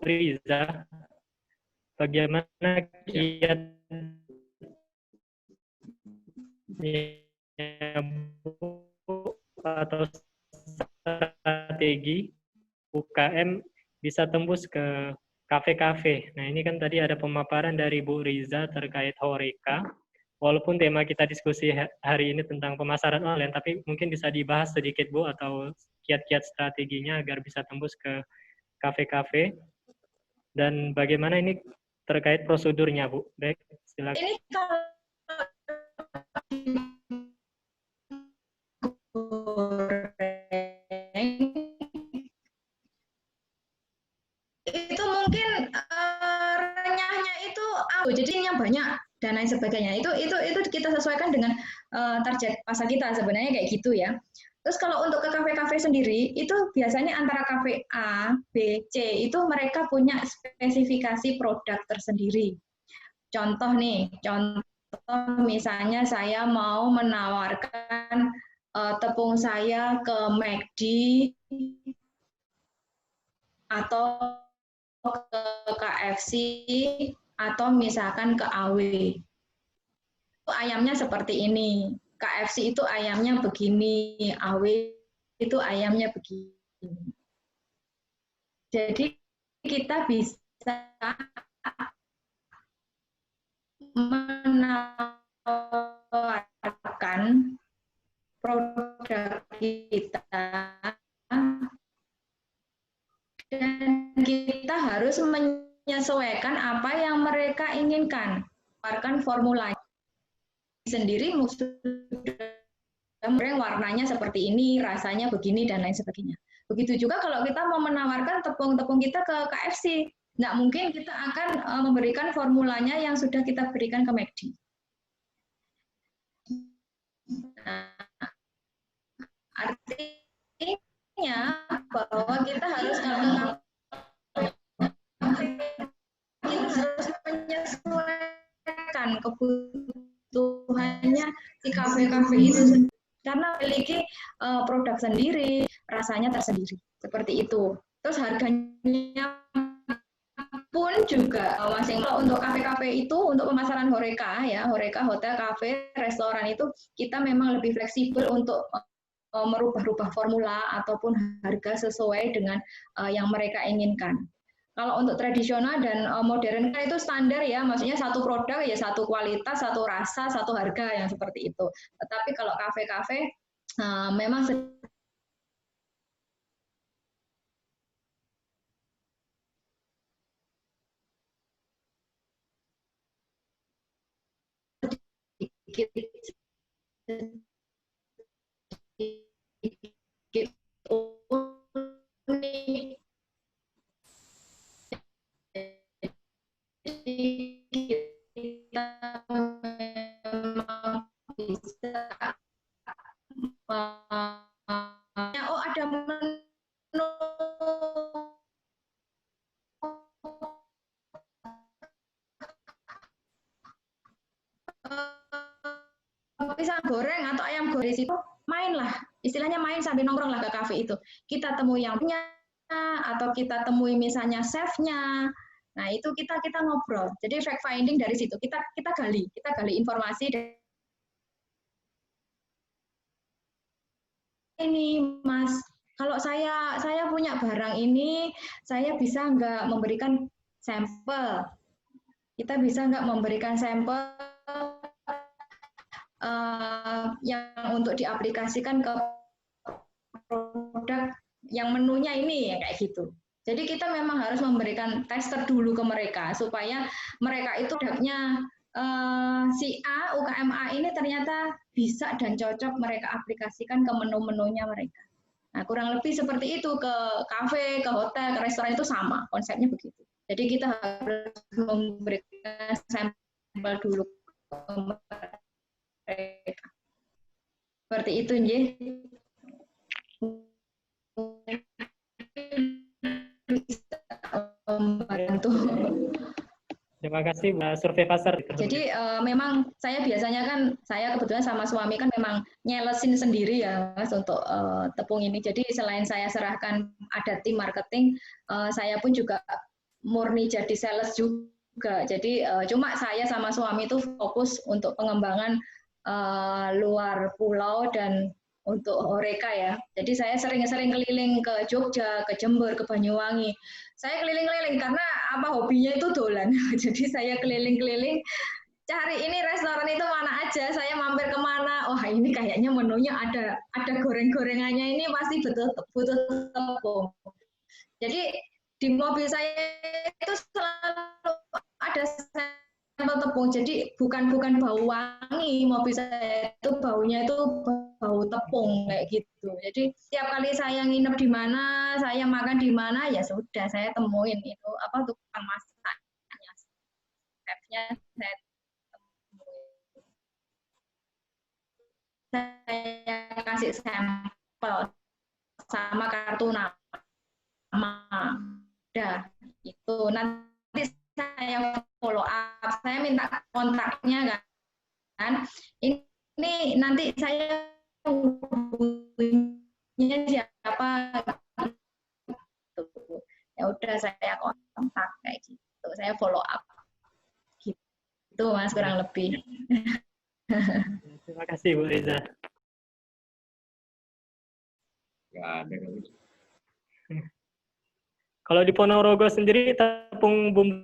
Riza, bagaimana kiat atau strategi UKM bisa tembus ke kafe-kafe. Nah, ini kan tadi ada pemaparan dari Bu Riza terkait Horeca. Walaupun tema kita diskusi hari ini tentang pemasaran online, tapi mungkin bisa dibahas sedikit, Bu, atau kiat-kiat strateginya agar bisa tembus ke kafe-kafe. Dan bagaimana ini terkait prosedurnya, Bu? Baik, silakan. Ini kalau itu mungkin renyahnya itu jadi yang banyak dan lain sebagainya itu kita sesuaikan dengan target pasar kita sebenarnya kayak gitu ya. Terus kalau untuk ke kafe-kafe sendiri itu biasanya antara kafe A, B, C itu mereka punya spesifikasi produk tersendiri. Contoh nih, misalnya saya mau menawarkan tepung saya ke McD atau ke KFC atau misalkan ke AW. Itu ayamnya seperti ini. KFC itu ayamnya begini, AW itu ayamnya begini. Jadi kita bisa menawarkan produk kita, dan kita harus menyesuaikan apa yang mereka inginkan. Menawarkan formula sendiri, warnanya seperti ini, rasanya begini, dan lain sebagainya. Begitu juga kalau kita mau menawarkan tepung-tepung kita ke KFC, nggak mungkin kita akan memberikan formulanya yang sudah kita berikan ke McD. Nah, artinya bahwa kita harus menyesuaikan kebutuhannya si kafe-kafe itu, karena memiliki produk sendiri, rasanya tersendiri, seperti itu. Terus harganya pun juga masing-masing. Untuk kafe-kafe itu, untuk pemasaran HoReCa ya, HoReCa hotel, kafe, restoran itu kita memang lebih fleksibel untuk merubah-rubah formula ataupun harga sesuai dengan yang mereka inginkan. Kalau untuk tradisional dan modern kan itu standar ya, maksudnya satu produk ya satu kualitas, satu rasa, satu harga yang seperti itu. Tetapi kalau kafe-kafe memang sedikit unik. Kita memang bisa ada menu pisang goreng atau ayam goreng itu, mainlah, istilahnya main sambil nongkrong lah ke kafe itu. Kita temui yang punya atau kita temui misalnya chefnya. Nah, itu kita ngobrol. Jadi fact finding dari situ. Kita gali informasi dari ini, Mas. Kalau saya punya barang ini, saya bisa nggak memberikan sampel? Kita bisa nggak memberikan sampel yang untuk diaplikasikan ke produk yang menunya ini, ya kayak gitu. Jadi kita memang harus memberikan tester dulu ke mereka supaya mereka itu produknya si A, UKM A ini ternyata bisa dan cocok mereka aplikasikan ke menu-menunya mereka. Nah, kurang lebih seperti itu, ke kafe, ke hotel, ke restoran itu sama, konsepnya begitu. Jadi kita harus memberikan sampel dulu ke mereka. Seperti itu, Nji. Membantu. Terima kasih Mbak Survei Pasar. Jadi memang saya biasanya kan, saya kebetulan sama suami kan memang nyelesin sendiri ya Mas untuk tepung ini. Jadi selain saya serahkan ada tim marketing, saya pun juga murni jadi sales juga. Jadi cuma saya sama suami itu fokus untuk pengembangan luar pulau dan untuk HoReCa ya. Jadi saya sering-sering keliling ke Jogja, ke Jember, ke Banyuwangi. Saya keliling-keliling karena hobinya itu dolan. Jadi saya keliling-keliling cari ini restoran itu mana aja, saya mampir kemana, wah ini kayaknya menunya ada goreng-gorengannya, ini pasti butuh tepung. Jadi di mobil saya itu selalu ada sampel tepung, jadi bukan bau wangi, mobil saya itu baunya itu bau tepung kayak gitu. Jadi setiap kali saya nginep di mana, saya makan di mana, ya sudah saya temuin itu tukang masaknya, chefnya saya kasih sampel sama kartu nama, udah itu nanti saya follow up, saya minta kontaknya kan, ini nanti saya hubunginya siapa gitu. Ya udah saya kontak kayak gitu, saya follow up gitu Mas, kurang lebih. Terima kasih Bu Reza. Nggak ada. Kalau di Ponorogo sendiri tepung bumbu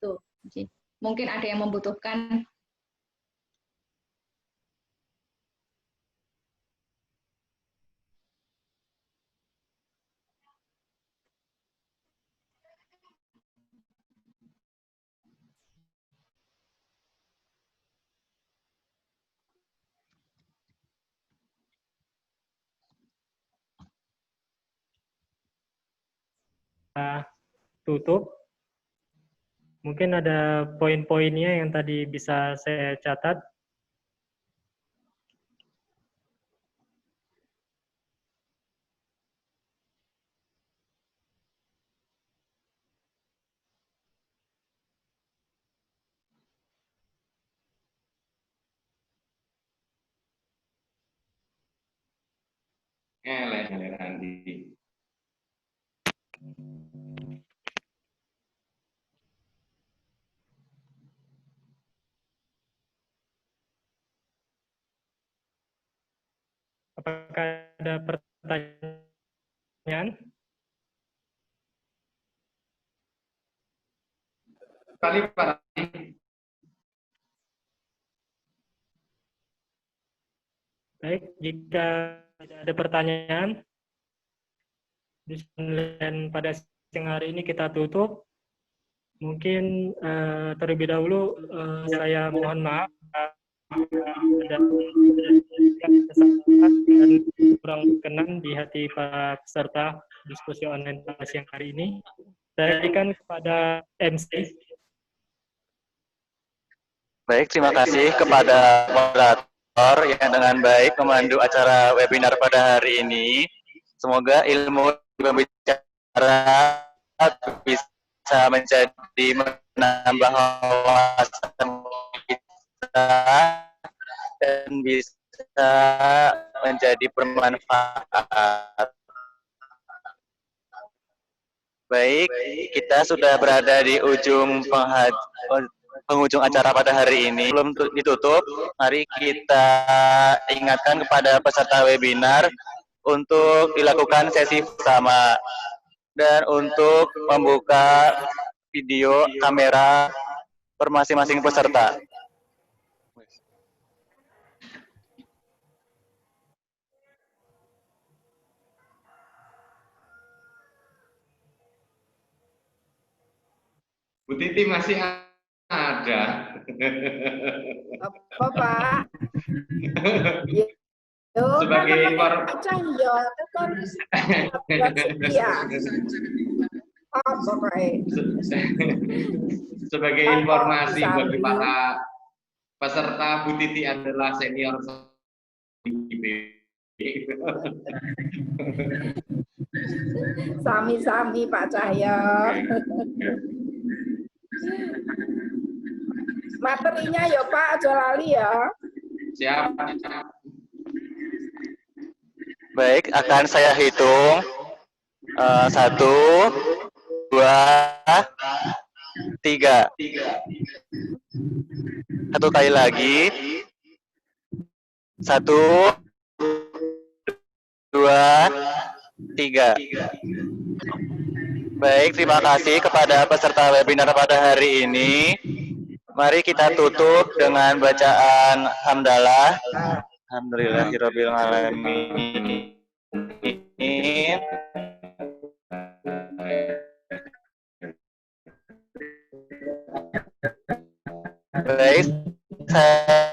Tuh, mungkin ada yang membutuhkan. Tutup. Mungkin ada poin-poinnya yang tadi bisa saya catat. Andi. Apakah ada pertanyaan? Kali Pak. Baik, jika tidak ada pertanyaan, dan pada siang hari ini kita tutup. Mungkin terlebih dahulu saya mohon maaf ada kesalahan dan kurang berkenan di hati para peserta diskusi online pada siang hari ini. Saya berikan kepada MC. Baik, terima kasih kepada moderator yang dengan baik memandu acara webinar pada hari ini. Semoga ilmu pembicara bisa menjadi menambah wawasan kita dan bisa menjadi bermanfaat. Baik, kita sudah berada di ujung penghujung acara pada hari ini. Belum ditutup, mari kita ingatkan kepada peserta webinar untuk dilakukan sesi bersama dan untuk membuka video kamera per masing-masing peserta. Bu Titi masih ada. Apa Pak? Sebagai sebagai informasi bagi para peserta, Bu Titi adalah senior di IPB. Sami-sami Pak Cahyo. Materinya ya Pak, aja lali ya. Siap. Baik, akan saya hitung. 1, 2, 3. Satu kali lagi. 1, 2, 3. Baik, terima kasih kepada peserta webinar pada hari ini. Mari kita tutup dengan bacaan hamdalah. Alhamdulillahirabbil alamin. Baik, saya